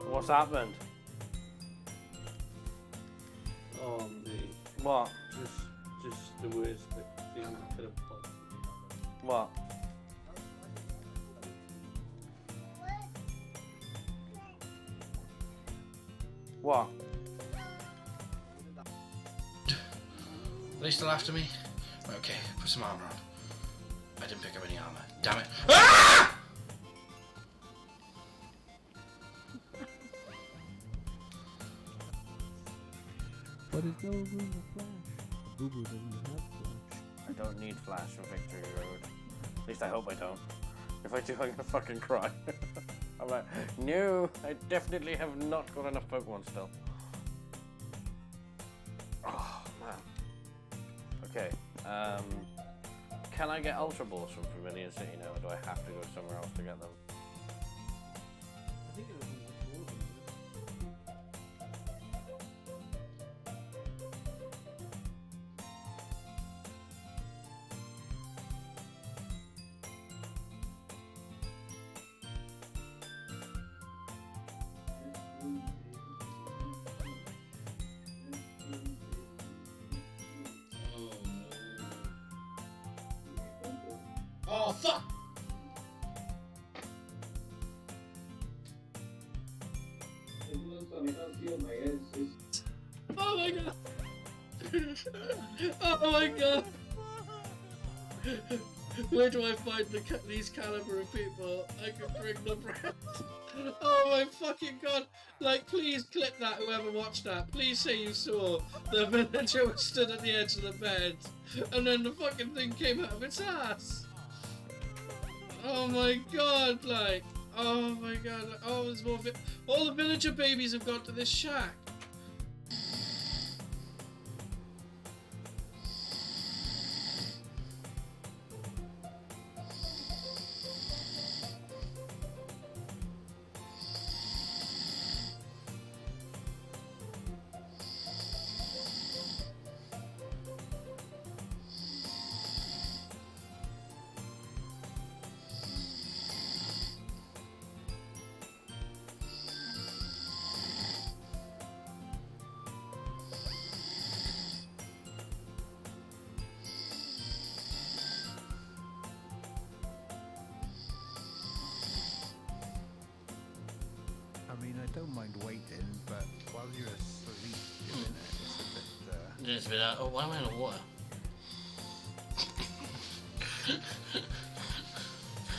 What's happened? Oh mate, What? just the worst thing could have possibly happened. What? What? Are they still after me? Okay, put some armor on. I didn't pick up any armor. Damn it. Ah! But there's no room for Flash. Boo Boo doesn't have Flash. I don't need Flash for Victory Road. At least I hope I don't. If I do, I'm gonna fucking cry. I'm like, no, I definitely have not got enough Pokemon still. Oh, man. Okay, can I get Ultra Balls from Vermilion City now, or do I have to go somewhere else to get them? I think it was all of them. Oh, fuck! Oh my god! Oh my god! Where do I find these caliber of people I can bring them round? Oh my fucking god! Like, please clip that, whoever watched that. Please say you saw the villager was stood at the edge of the bed and then the fucking thing came out of its ass. Oh my god, like, oh my god, like, oh, there's more all the villager babies have gone to this shack. I mean, I don't mind waiting, but while you're asleep, isn't it? It's a bit, Oh, why am I in the water?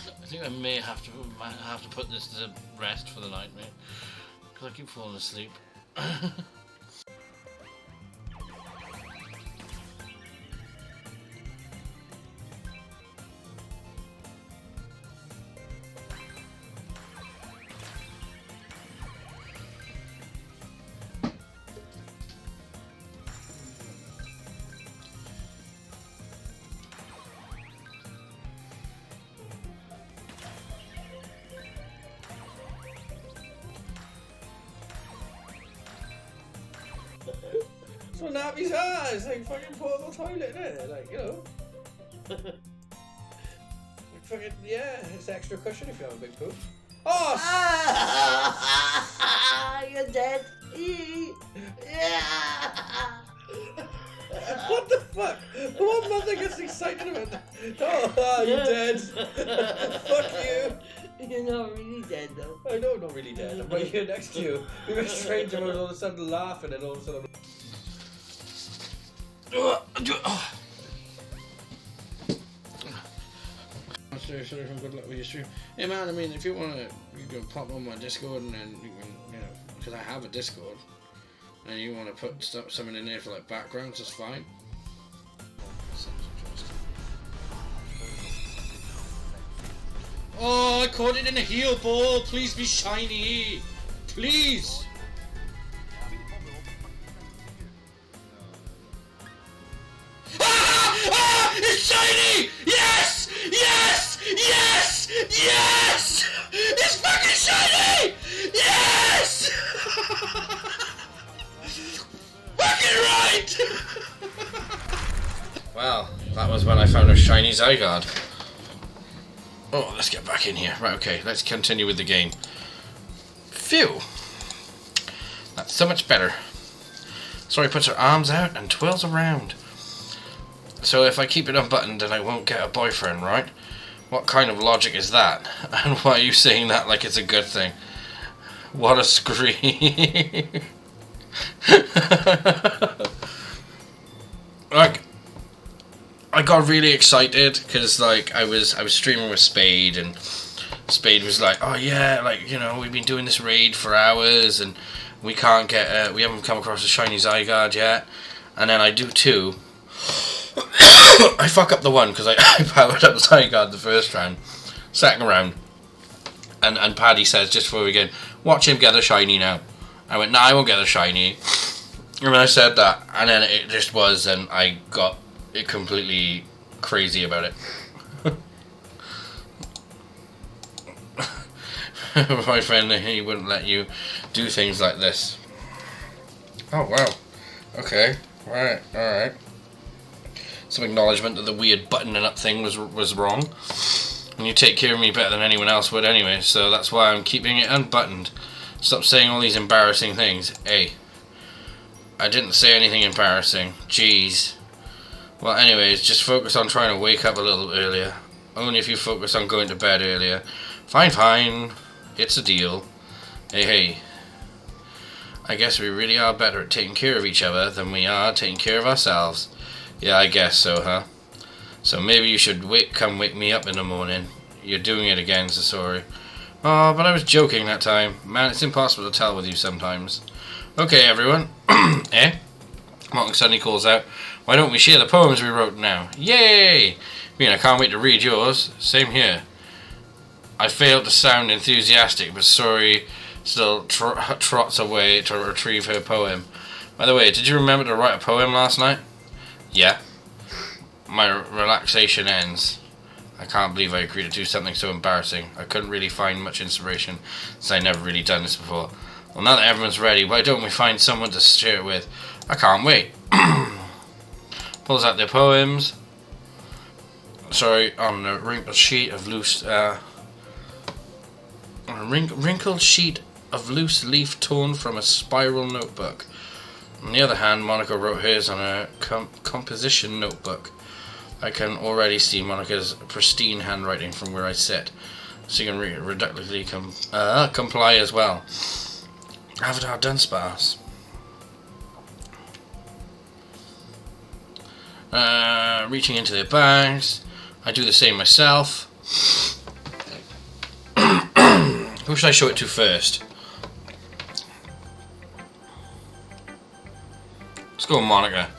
I think I may have to put this to rest for the night, mate, because I keep falling asleep. So Nappy's it's like fucking portable toilet, isn't it? Like, you know. Like fucking, yeah, it's extra cushion if you have a big poop. Oh! You're dead. What the fuck? What mother gets excited about that? Oh, you're dead. Fuck you. You're not really dead though. I know I'm not really dead. I'm right here next to you. You're a stranger who's all of a sudden laughing and all of a sudden sorry for good luck with your stream. Hey man, I mean, if you want to, you can pop on my Discord and then you can, you know, because I have a Discord, and you want to put something in there for like backgrounds, that's fine. Oh, I caught it in a heel ball. Please be shiny. Please. Ah! It's shiny! Yes! Yes! Yes! Yes! It's fucking shiny! Yes! Fucking right! Well, that was when I found a shiny Zygarde. Oh, let's get back in here. Right, okay, let's continue with the game. Phew! That's so much better. Sorry, puts her arms out and twirls around. So if I keep it unbuttoned, then I won't get a boyfriend, right? What kind of logic is that? And why are you saying that like it's a good thing? What a scream. Like, I got really excited because like I was streaming with Spade, and Spade was like, "Oh yeah, like you know we've been doing this raid for hours and we can't get we haven't come across a shiny Zygarde yet." And then I do two. I fuck up the one because I powered up Zygarde the first round. Second round, and Paddy says just before we get in, "Watch him get a shiny now." I went, "Nah, I won't get a shiny." And I said that, and then it just was, and I got it completely crazy about it. My friend, he wouldn't let you do things like this. Oh wow. Okay. Right. All right. Some acknowledgement that the weird buttoning up thing was wrong. And you take care of me better than anyone else would anyway, so that's why I'm keeping it unbuttoned. Stop saying all these embarrassing things. Hey, I didn't say anything embarrassing. Jeez. Well, anyways, just focus on trying to wake up a little earlier. Only if you focus on going to bed earlier. Fine, fine. It's a deal. Hey. I guess we really are better at taking care of each other than we are taking care of ourselves. Yeah, I guess so, huh? So maybe you should come wake me up in the morning. You're doing it again, Sasori. Oh, but I was joking that time. Man, it's impossible to tell with you sometimes. Okay, everyone. Eh? Monk suddenly calls out, "Why don't we share the poems we wrote now?" Yay! I mean, I can't wait to read yours. Same here. I failed to sound enthusiastic, but Sori still trots away to retrieve her poem. By the way, did you remember to write a poem last night? Yeah. My relaxation ends. I can't believe I agreed to do something so embarrassing. I couldn't really find much inspiration, since I'd never really done this before. Well, now that everyone's ready, why don't we find someone to share it with? I can't wait. Pulls out their poems. Sorry, on a wrinkled sheet of loose... wrinkled sheet of loose leaf torn from a spiral notebook. On the other hand, Monica wrote hers on a composition notebook. I can already see Monica's pristine handwriting from where I sit, so you can reductively comply as well. Avatar Dunsparce. Reaching into their bags. I do the same myself. Who should I show it to first? Let's go with Monica.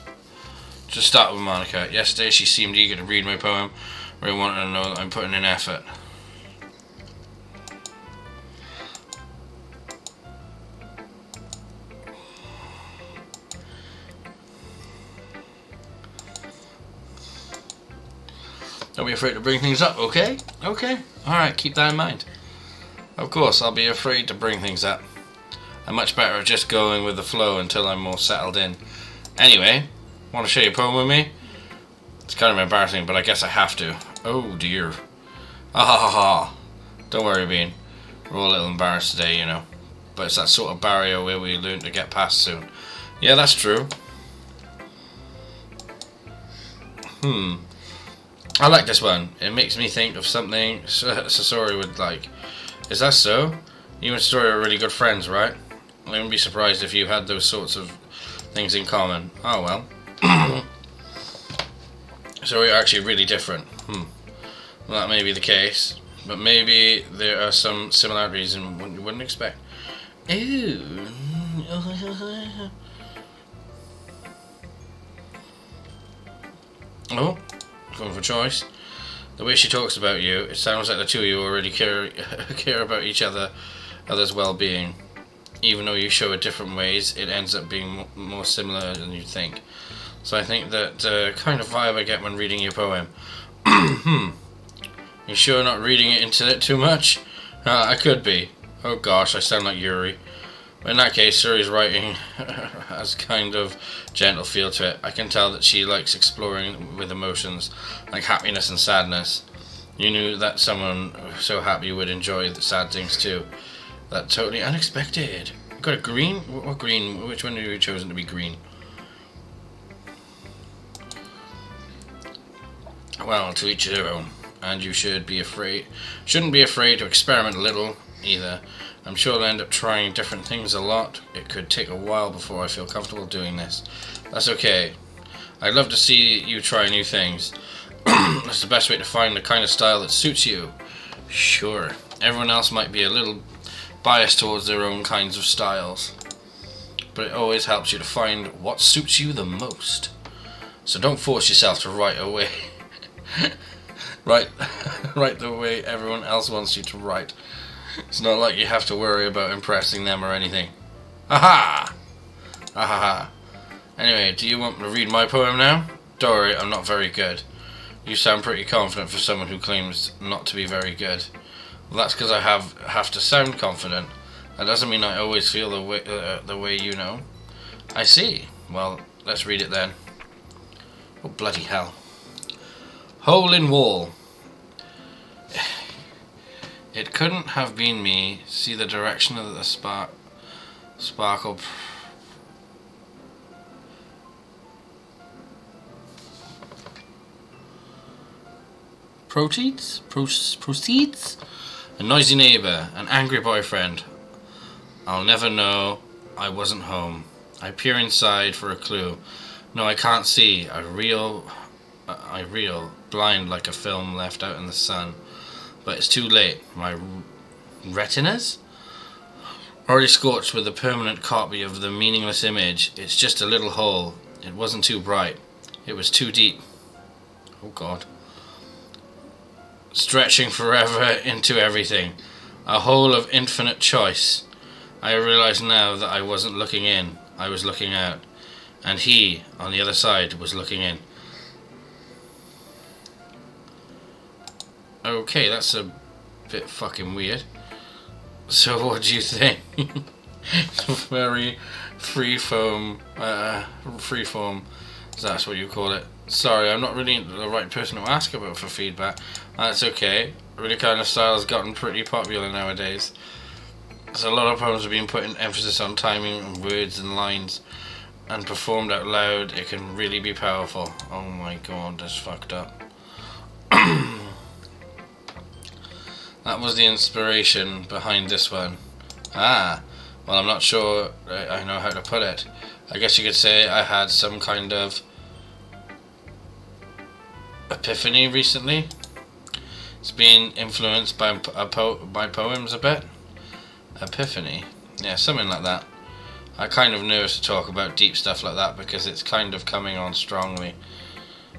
Just start with Monica. Yesterday she seemed eager to read my poem. Really wanted to know that I'm putting in effort. Don't be afraid to bring things up, okay? Okay. Alright, keep that in mind. Of course, I'll be afraid to bring things up. I'm much better at just going with the flow until I'm more settled in. Anyway, want to share your poem with me? It's kind of embarrassing, but I guess I have to. Oh dear. Ah ha ha ha. Don't worry, Bean. We're all a little embarrassed today, you know. But it's that sort of barrier where we learn to get past soon. Yeah, that's true. I like this one. It makes me think of something Sasori would like. Is that so? You and Sasori are really good friends, right? I wouldn't be surprised if you had those sorts of things in common. Oh well. So we're actually really different. Well, that may be the case, but maybe there are some similarities in what you wouldn't expect. Ooh. Oh, going for choice. The way she talks about you, it sounds like the two of you already care about each other's well-being. Even though you show it different ways, it ends up being more similar than you think. So I think that kind of vibe I get when reading your poem. You sure not reading it into it too much? I could be. Oh gosh, I sound like Yuri. In that case, Suri's writing has kind of gentle feel to it. I can tell that she likes exploring with emotions, like happiness and sadness. You knew that someone so happy would enjoy the sad things too. That's totally unexpected. Got a green? What green? Which one have you chosen to be green? Well, to each their own. And you shouldn't be afraid to experiment a little either. I'm sure I'll end up trying different things a lot. It could take a while before I feel comfortable doing this. That's okay. I'd love to see you try new things. That's the best way to find the kind of style that suits you. Sure, everyone else might be a little biased towards their own kinds of styles, but it always helps you to find what suits you the most. So don't force yourself to write away. Write the way everyone else wants you to write. It's not like you have to worry about impressing them or anything. Aha! Ahaha. Anyway, do you want me to read my poem now? Don't worry, I'm not very good. You sound pretty confident for someone who claims not to be very good. Well, that's because I have to sound confident. That doesn't mean I always feel the way you know. I see. Well, let's read it then. Oh, bloody hell. Hole in wall. It couldn't have been me. See the direction of the sparkle. Proceeds? A noisy neighbour, an angry boyfriend. I'll never know I wasn't home. I peer inside for a clue. No, I can't see. I reel, blind like a film left out in the sun. But it's too late. My retinas? Already scorched with a permanent copy of the meaningless image. It's just a little hole. It wasn't too bright. It was too deep. Oh God. Stretching forever into everything. A hole of infinite choice. I realize now that I wasn't looking in. I was looking out. And he, on the other side, was looking in. Okay, that's a bit fucking weird. So what do you think? Very freeform, that's what you call it. Sorry, I'm not really the right person to ask about for feedback. That's okay. Really kind of style has gotten pretty popular nowadays. So a lot of poems are being put in emphasis on timing and words and lines, and performed out loud, it can really be powerful. Oh my God, that's fucked up. That was the inspiration behind this one. Ah, well, I'm not sure I know how to put it. I guess you could say I had some kind of epiphany recently. It's been influenced by poems a bit. Epiphany, yeah, something like that. I'm kind of nervous to talk about deep stuff like that because it's kind of coming on strongly.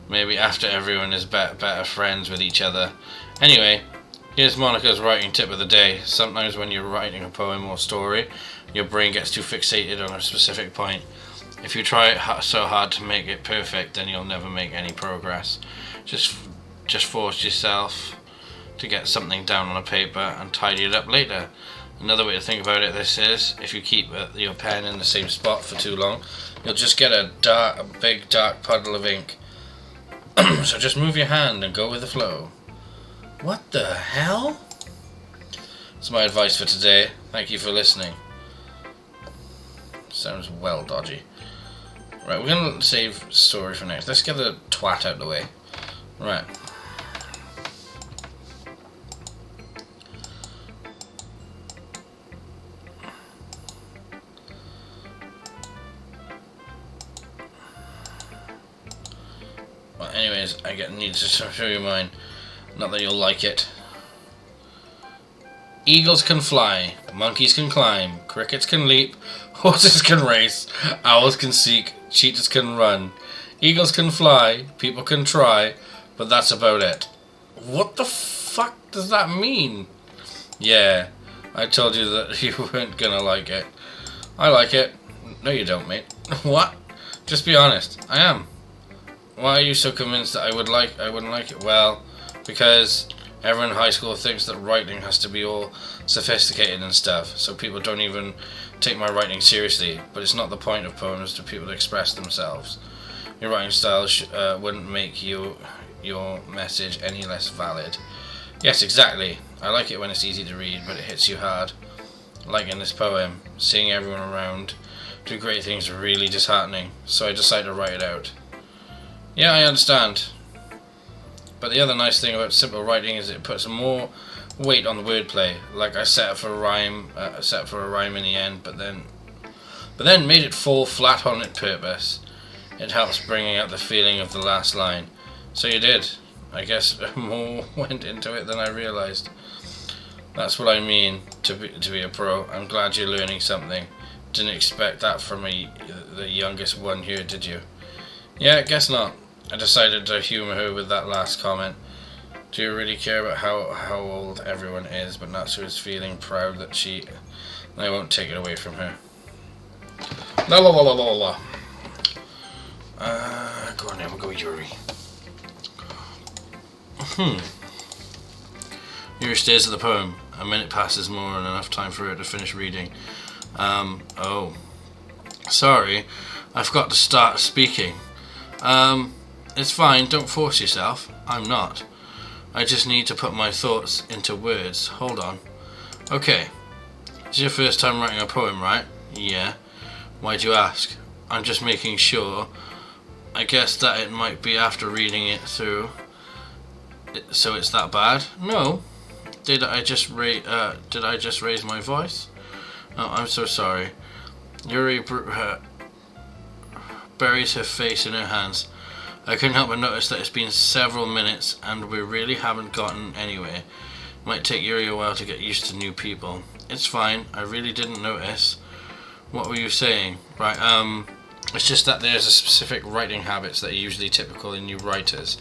Maybe after everyone is better friends with each other. Anyway, here's Monica's writing tip of the day. Sometimes when you're writing a poem or story, your brain gets too fixated on a specific point. If you try so hard to make it perfect, then you'll never make any progress. Just force yourself to get something down on a paper and tidy it up later. Another way to think about it, this is, if you keep your pen in the same spot for too long, you'll just get a big dark puddle of ink. So just move your hand and go with the flow. What the hell? That's my advice for today. Thank you for listening. Sounds well dodgy. Right, we're going to save story for next. Let's get the twat out of the way. Right. Well, anyways, need to show you mine. Not that you'll like it. Eagles can fly, monkeys can climb, crickets can leap, horses can race, owls can seek, cheetahs can run. Eagles can fly, people can try, but that's about it. What the fuck does that mean? Yeah, I told you that you weren't gonna like it. I like it. No, you don't, mate. What? Just be honest. I am. Why are you so convinced that I wouldn't like it? Well, because everyone in high school thinks that writing has to be all sophisticated and stuff, so people don't even take my writing seriously. But it's not the point of poems to people to express themselves. Your writing style wouldn't make your message any less valid. Yes, exactly. I like it when it's easy to read, but it hits you hard. Like in this poem, seeing everyone around do great things is really disheartening, so I decided to write it out. Yeah, I understand. But the other nice thing about simple writing is it puts more weight on the wordplay. Like I set for a rhyme in the end, but then made it fall flat on its purpose. It helps bringing out the feeling of the last line. So you did. I guess more went into it than I realised. That's what I mean to be a pro. I'm glad you're learning something. Didn't expect that from the youngest one here, did you? Yeah, guess not. I decided to humour her with that last comment. Do you really care about how old everyone is, but Natsu is feeling proud that I won't take it away from her. La la la la la la. Go on now, go Yuri. Yuri stares at the poem. A minute passes more and enough time for her to finish reading. Oh. Sorry, I forgot to start speaking. It's fine, don't force yourself. I'm not. I just need to put my thoughts into words. Hold on. Okay. It's your first time writing a poem, right? Yeah. Why'd you ask? I'm just making sure. I guess that it might be after reading it through. So it's that bad? No. Did I just raise my voice? Oh, I'm so sorry. Yuri buries her face in her hands. I couldn't help but notice that it's been several minutes and we really haven't gotten anywhere. It might take Yuri a while to get used to new people. It's fine, I really didn't notice. What were you saying? Right, it's just that there's a specific writing habits that are usually typical in new writers.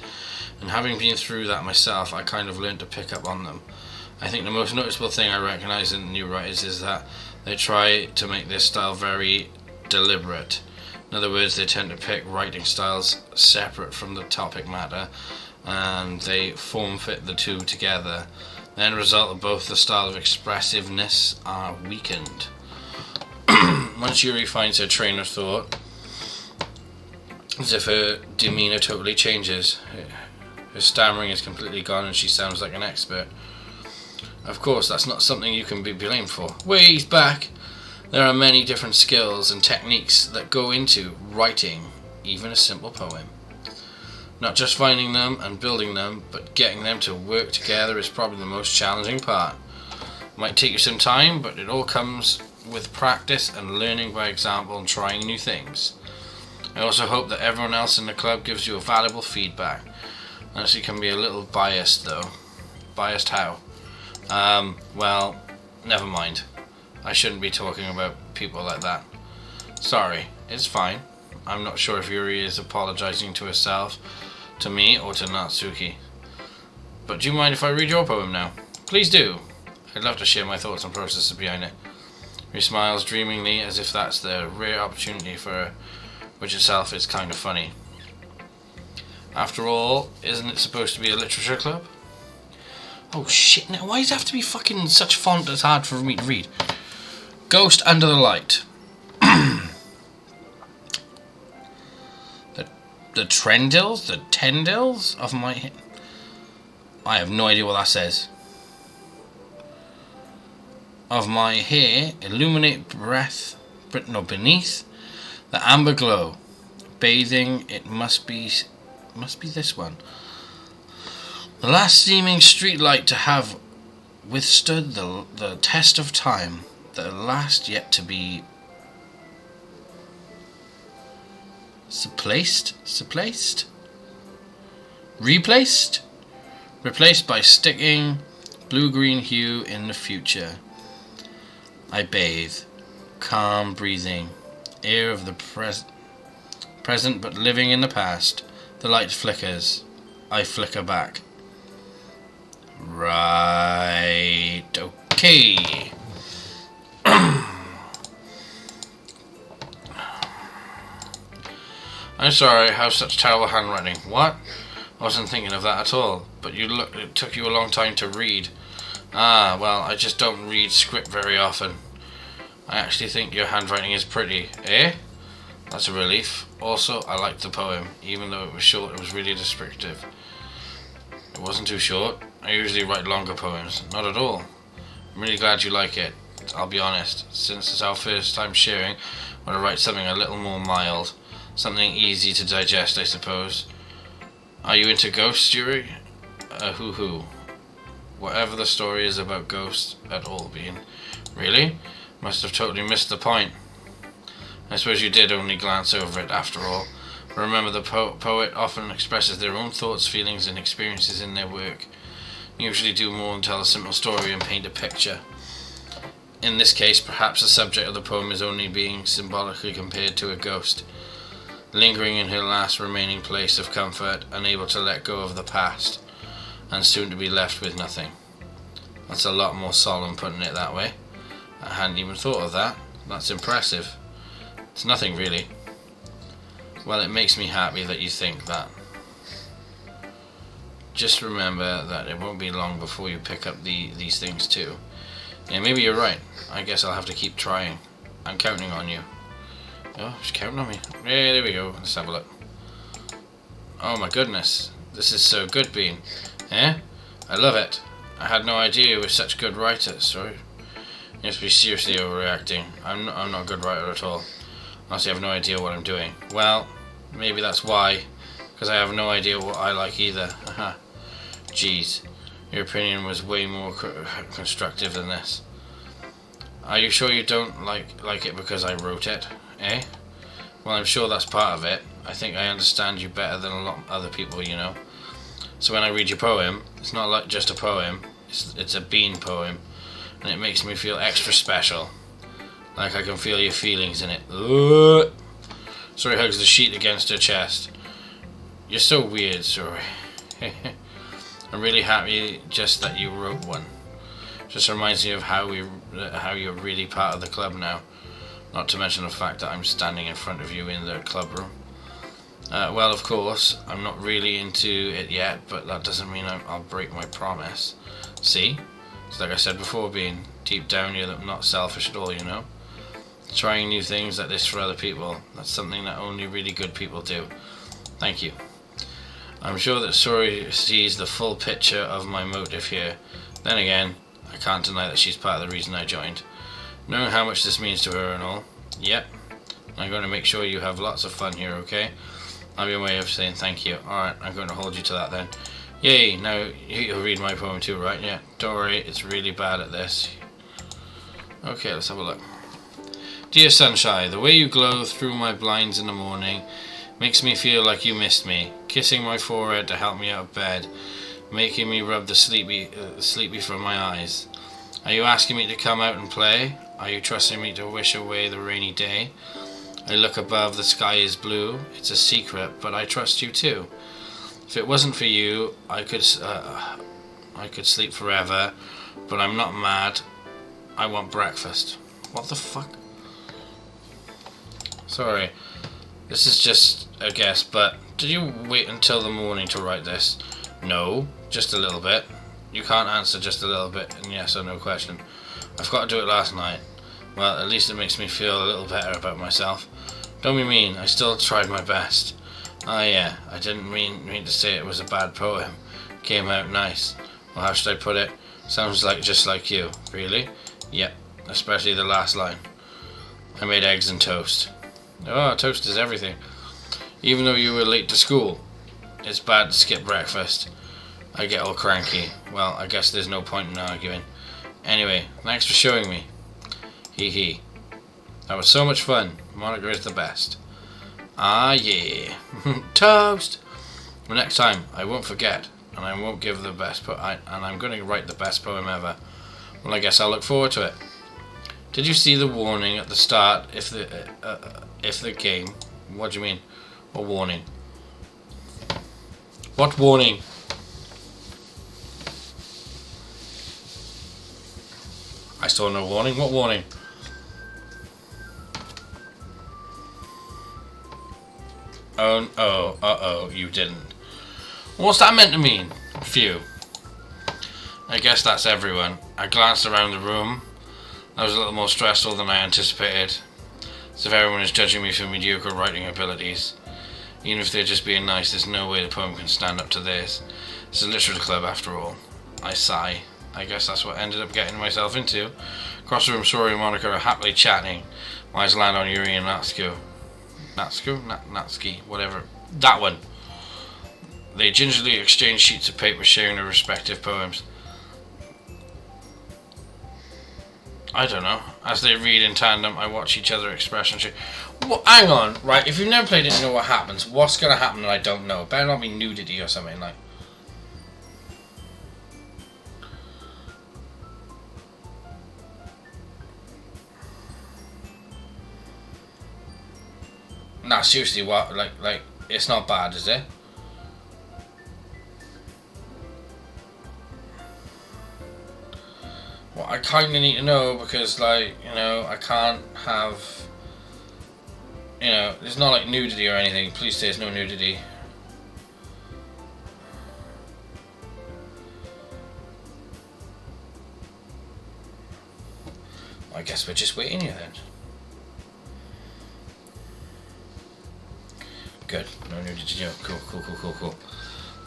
And having been through that myself, I kind of learned to pick up on them. I think the most noticeable thing I recognise in new writers is that they try to make their style very deliberate. In other words, they tend to pick writing styles separate from the topic matter, and they form fit the two together. The end result of both the style of expressiveness are weakened. Once Yuri finds her train of thought, as if her demeanour totally changes. Her stammering is completely gone and she sounds like an expert. Of course, that's not something you can be blamed for. Wait, he's back! There are many different skills and techniques that go into writing even a simple poem. Not just finding them and building them, but getting them to work together is probably the most challenging part. It might take you some time, but it all comes with practice and learning by example and trying new things. I also hope that everyone else in the club gives you a valuable feedback. Honestly, can be a little biased though. Biased how? Well, never mind. I shouldn't be talking about people like that. Sorry, it's fine. I'm not sure if Yuri is apologizing to herself, to me, or to Natsuki. But do you mind if I read your poem now? Please do. I'd love to share my thoughts and processes behind it. He smiles dreamingly as if that's the rare opportunity for her, which itself is kind of funny. After all, isn't it supposed to be a literature club? Oh shit, now why does it have to be fucking such font that's hard for me to read? Ghost Under the Light. The tendrils of my... I have no idea what that says. Of my hair illuminate beneath the amber glow. Bathing, it must be this one. The last seeming streetlight to have withstood the test of time. The last yet to be replaced by sticking blue-green hue in the future. I bathe, calm breathing, air of the present but living in the past. The light flickers, I flicker back. Right, okay. I'm sorry, I have such terrible handwriting. What? I wasn't thinking of that at all. But it took you a long time to read. Ah, well, I just don't read script very often. I actually think your handwriting is pretty. Eh? That's a relief. Also, I liked the poem. Even though it was short, it was really descriptive. It wasn't too short. I usually write longer poems. Not at all. I'm really glad you like it. I'll be honest. Since it's our first time sharing, I want to write something a little more mild. Something easy to digest, I suppose. Are you into ghosts, Yuri? Hoo-hoo. Whatever the story is about ghosts at all, Bean. Really? Must have totally missed the point. I suppose you did only glance over it after all. Remember, the poet often expresses their own thoughts, feelings, and experiences in their work. They usually do more than tell a simple story and paint a picture. In this case, perhaps the subject of the poem is only being symbolically compared to a ghost, lingering in her last remaining place of comfort, unable to let go of the past, and soon to be left with nothing. That's a lot more solemn putting it that way. I hadn't even thought of that. That's impressive. It's nothing really. Well, it makes me happy that you think that. Just remember that it won't be long before you pick up these things too. Yeah, maybe you're right. I guess I'll have to keep trying. I'm counting on you. Oh, she's counting on me. Yeah, there we go. Let's have a look. Oh my goodness. This is so good, Bean. Eh? I love it. I had no idea you were such a good writer. Sorry. You must be seriously overreacting. I'm not a good writer at all. Honestly, I have no idea what I'm doing. Well, maybe that's why. Because I have no idea what I like either. Haha. Jeez. Your opinion was way more constructive than this. Are you sure you don't like it because I wrote it? Eh? Well, I'm sure that's part of it. I think I understand you better than a lot of other people, you know. So when I read your poem, it's not like just a poem. It's a Bean poem. And it makes me feel extra special. Like I can feel your feelings in it. Sorry hugs the sheet against her chest. You're so weird, Sorry. I'm really happy just that you wrote one. Just reminds me of how you're really part of the club now. Not to mention the fact that I'm standing in front of you in the club room. Well, of course, I'm not really into it yet, but that doesn't mean I'll break my promise. See? It's like I said before, Bean. Deep down, you're not selfish at all, you know? Trying new things like this for other people, that's something that only really good people do. Thank you. I'm sure that Sorry sees the full picture of my motive here. Then again, I can't deny that she's part of the reason I joined. Knowing how much this means to her and all. Yep. I'm going to make sure you have lots of fun here, okay? I'll be a way of saying thank you. Alright, I'm going to hold you to that then. Yay, now you'll read my poem too, right? Yeah, don't worry, it's really bad at this. Okay, let's have a look. Dear Sunshine, the way you glow through my blinds in the morning makes me feel like you missed me. Kissing my forehead to help me out of bed, making me rub the sleepy from my eyes. Are you asking me to come out and play? Are you trusting me to wish away the rainy day? I look above, the sky is blue. It's a secret, but I trust you too. If it wasn't for you, I could sleep forever, but I'm not mad. I want breakfast. What the fuck? Sorry, this is just a guess, but did you wait until the morning to write this? No, just a little bit. You can't answer just a little bit in yes or no question. I've got to do it last night. Well, at least it makes me feel a little better about myself. Don't be mean, I still tried my best. Ah yeah, I didn't mean to say it was a bad poem. Came out nice. Well, how should I put it? Sounds like just like you. Really? Yep, especially the last line. I made eggs and toast. Oh, toast is everything. Even though you were late to school. It's bad to skip breakfast. I get all cranky. Well, I guess there's no point in arguing. Anyway, thanks for showing me. Hee hee. That was so much fun. Monica is the best. Ah yeah. Toast! But next time, I won't forget. And I won't give the best and I'm going to write the best poem ever. Well, I guess I'll look forward to it. Did you see the warning at the start? If the game... What do you mean? What warning? What warning? I saw no warning. What warning? Oh, you didn't. What's that meant to mean? Phew. I guess that's everyone. I glanced around the room. That was a little more stressful than I anticipated. As if everyone is judging me for mediocre writing abilities. Even if they're just being nice, there's no way the poem can stand up to this. It's a literature club after all. I sigh. I guess that's what I ended up getting myself into. Across the room, Sorry and Monica are happily chatting. My eyes land on Yuri and Natsuko. Natsuki, whatever. That one. They gingerly exchange sheets of paper sharing their respective poems. I don't know. As they read in tandem, I watch each other express and Well, hang on, right? If you've never played it, you know what happens. What's gonna happen that I don't know? It better not be nudity or something like. Nah, seriously, what? Like, it's not bad, is it? Well, I kind of need to know because, like, you know, I can't have. You know, there's not like nudity or anything. Please say there's no nudity. I guess we're just waiting here then. Good. No nudity. No. Cool.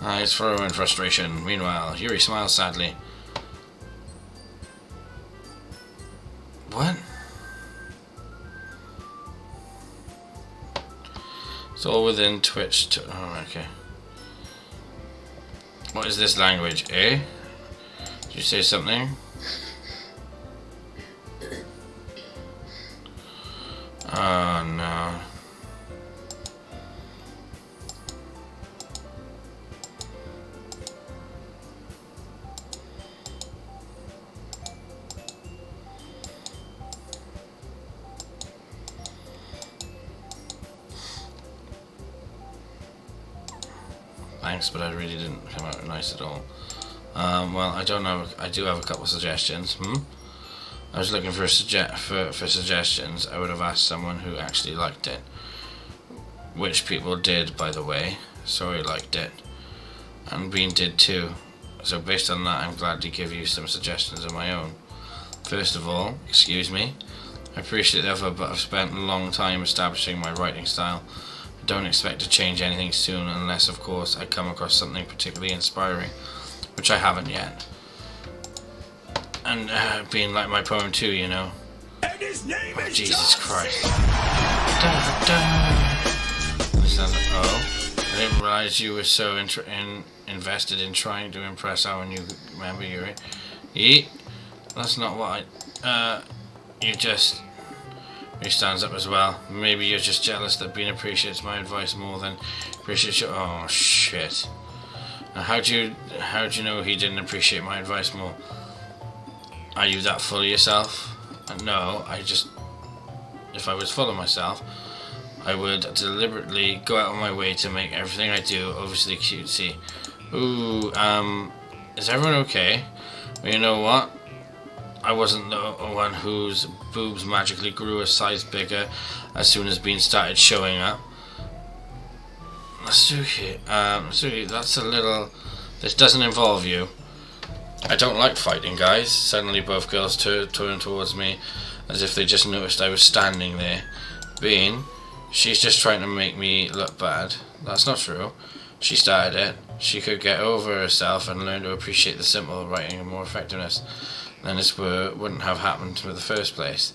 It's throw in frustration. Meanwhile, Yuri smiles sadly. What? It's all within Twitch. Oh, okay. What is this language? Eh? Did you say something? Oh no. Thanks, but I really didn't come out nice at all. Well, I don't know. I do have a couple of suggestions. I was looking for suggestions. I would have asked someone who actually liked it, which people did, by the way. Sorry, liked it, and Bean did too. So based on that, I'm glad to give you some suggestions of my own. First of all, excuse me. I appreciate the offer, but I've spent a long time establishing my writing style. I don't expect to change anything soon unless, of course, I come across something particularly inspiring, which I haven't yet. And being like my poem too, you know. And his name is Jesus John Christ. C. I didn't realize you were so invested in trying to impress our new member, Yuri. Yeet. That's not what you just... He stands up as well. Maybe you're just jealous that Bean appreciates my advice more than appreciates your... Oh, shit. Now, how'd you know he didn't appreciate my advice more? Are you that full of yourself? No, if I was full of myself, I would deliberately go out of my way to make everything I do obviously cutesy. Ooh, is everyone okay? Well, you know what? I wasn't the one whose boobs magically grew a size bigger as soon as Bean started showing up. Suki, that's a little... This doesn't involve you. I don't like fighting, guys. Suddenly both girls turned towards me as if they just noticed I was standing there. Bean, she's just trying to make me look bad. That's not true. She started it. She could get over herself and learn to appreciate the simple writing and more effectiveness. Then this wouldn't have happened in the first place.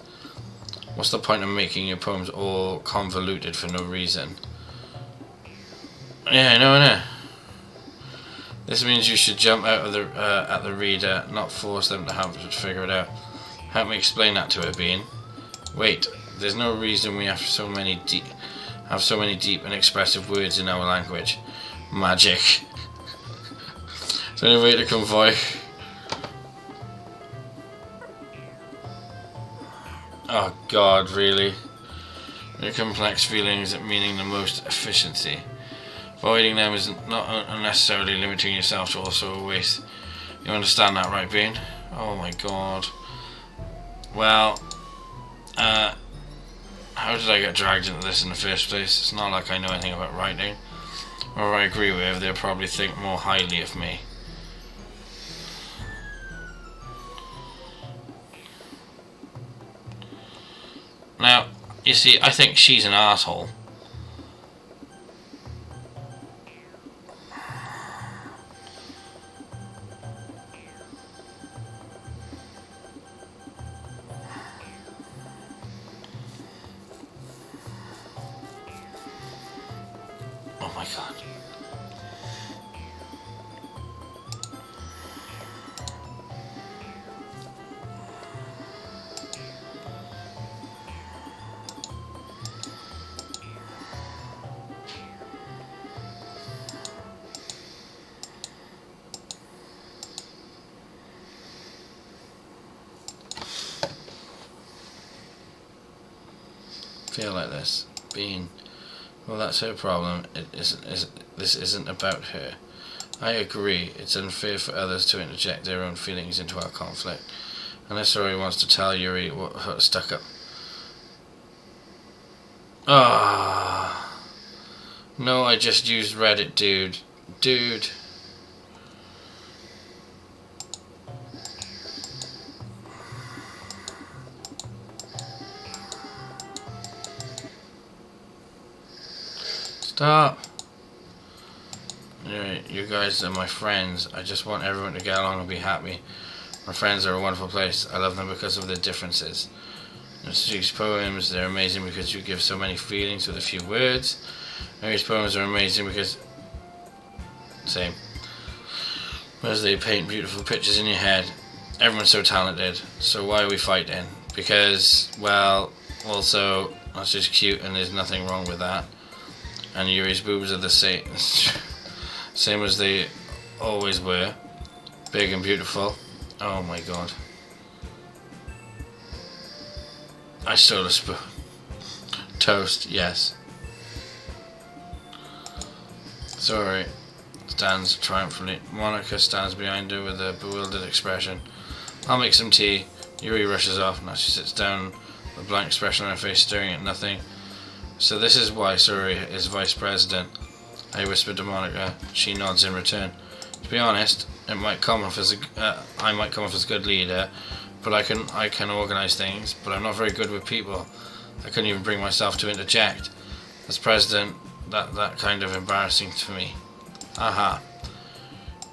What's the point of making your poems all convoluted for no reason? Yeah, I know. This means you should jump out of at the reader, not force them to have to figure it out. Help me explain that to her, Bean. Wait, there's no reason we have so many deep and expressive words in our language. Magic. Is there any way to convey? Oh God, really? Your complex feelings meaning the most efficiency. Avoiding them is not unnecessarily limiting yourself to also a waste. You understand that, right, Bean? Oh my God. Well, how did I get dragged into this in the first place? It's not like I know anything about writing. Or I agree with, they'll probably think more highly of me. Now, you see, I think she's an asshole. Oh my God. feel like this. Bean. Well, that's her problem. This isn't about her. I agree. It's unfair for others to interject their own feelings into our conflict. Unless Saori wants to tell Yuri what stuck up. Ah. No, I just used Reddit, dude. Dude. Stop. You guys are my friends. I just want everyone to get along and be happy. My friends are a wonderful place. I love them because of their differences. Yuri's poems, they're amazing because you give so many feelings with a few words. Yuri's poems are amazing because... Same. Because they paint beautiful pictures in your head. Everyone's so talented. So why are we fighting? Because, well, also, that's just cute and there's nothing wrong with that. And Yuri's boobs are the same as they always were. Big and beautiful. Oh my god. I stole a spoon. Toast, yes. Sorry. Stands triumphantly. Monica stands behind her with a bewildered expression. I'll make some tea. Yuri rushes off. Now she sits down with a blank expression on her face, staring at nothing. So this is why Saori is vice president. I whispered to Monica. She nods in return. To be honest, I might come off as a good leader, but I can organize things. But I'm not very good with people. I couldn't even bring myself to interject. As president, that kind of embarrassing to me. Aha.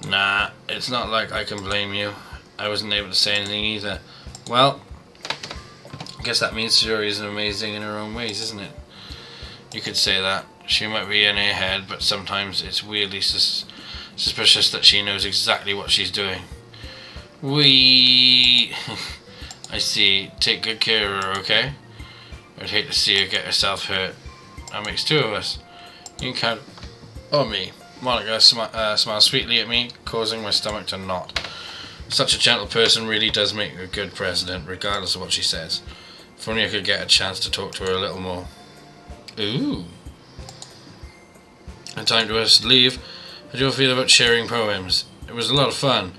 Nah, it's not like I can blame you. I wasn't able to say anything either. Well, I guess that means Saori is amazing in her own ways, isn't it? You could say that. She might be an airhead, but sometimes it's weirdly suspicious that she knows exactly what she's doing. I see. Take good care of her, okay? I'd hate to see her get herself hurt. That makes two of us. You can count on me. Monica smiles sweetly at me, causing my stomach to knot. Such a gentle person really does make a good president, regardless of what she says. If only I could get a chance to talk to her a little more. Ooh. And time to us leave. How do you feel about sharing poems? It was a lot of fun.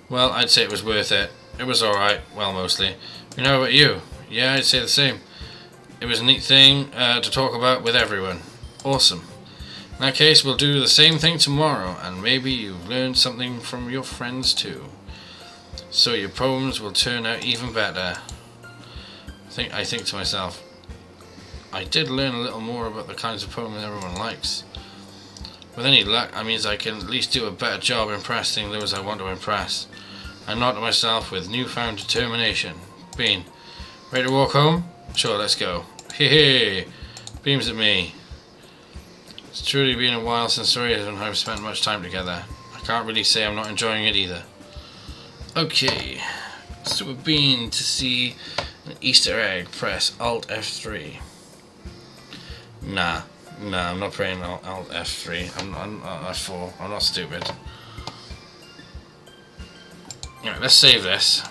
Well, I'd say it was worth it. It was alright. Well, mostly. How about you? Yeah, I'd say the same. It was a neat thing to talk about with everyone. Awesome. In that case, we'll do the same thing tomorrow, and maybe you've learned something from your friends too. So your poems will turn out even better. I think to myself, I did learn a little more about the kinds of poems everyone likes. With any luck, that means I can at least do a better job impressing those I want to impress. I nod to myself with newfound determination. Bean, ready to walk home? Sure, let's go. Hey, beams at me. It's truly been a while since Saori and I have spent much time together. I can't really say I'm not enjoying it either. Okay, so we've been to see an Easter egg. Press Alt F3. Nah, I'm not pressing Alt F3. I'm F4. I'm not stupid. Alright, let's save this.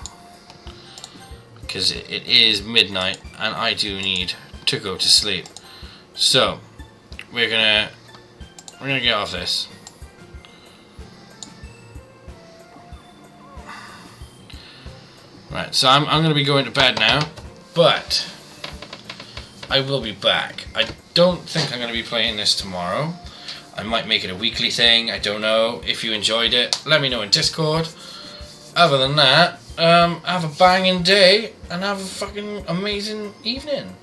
Because it is midnight and I do need to go to sleep. So, we're gonna get off this. Right, so I'm gonna be going to bed now, but I will be back. I don't think I'm gonna be playing this tomorrow. I might make it a weekly thing. I don't know. If you enjoyed it, let me know in Discord. Other than that, have a banging day and have a fucking amazing evening.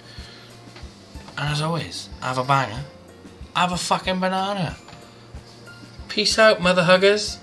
And as always, have a banger. Have a fucking banana. Peace out, mother huggers.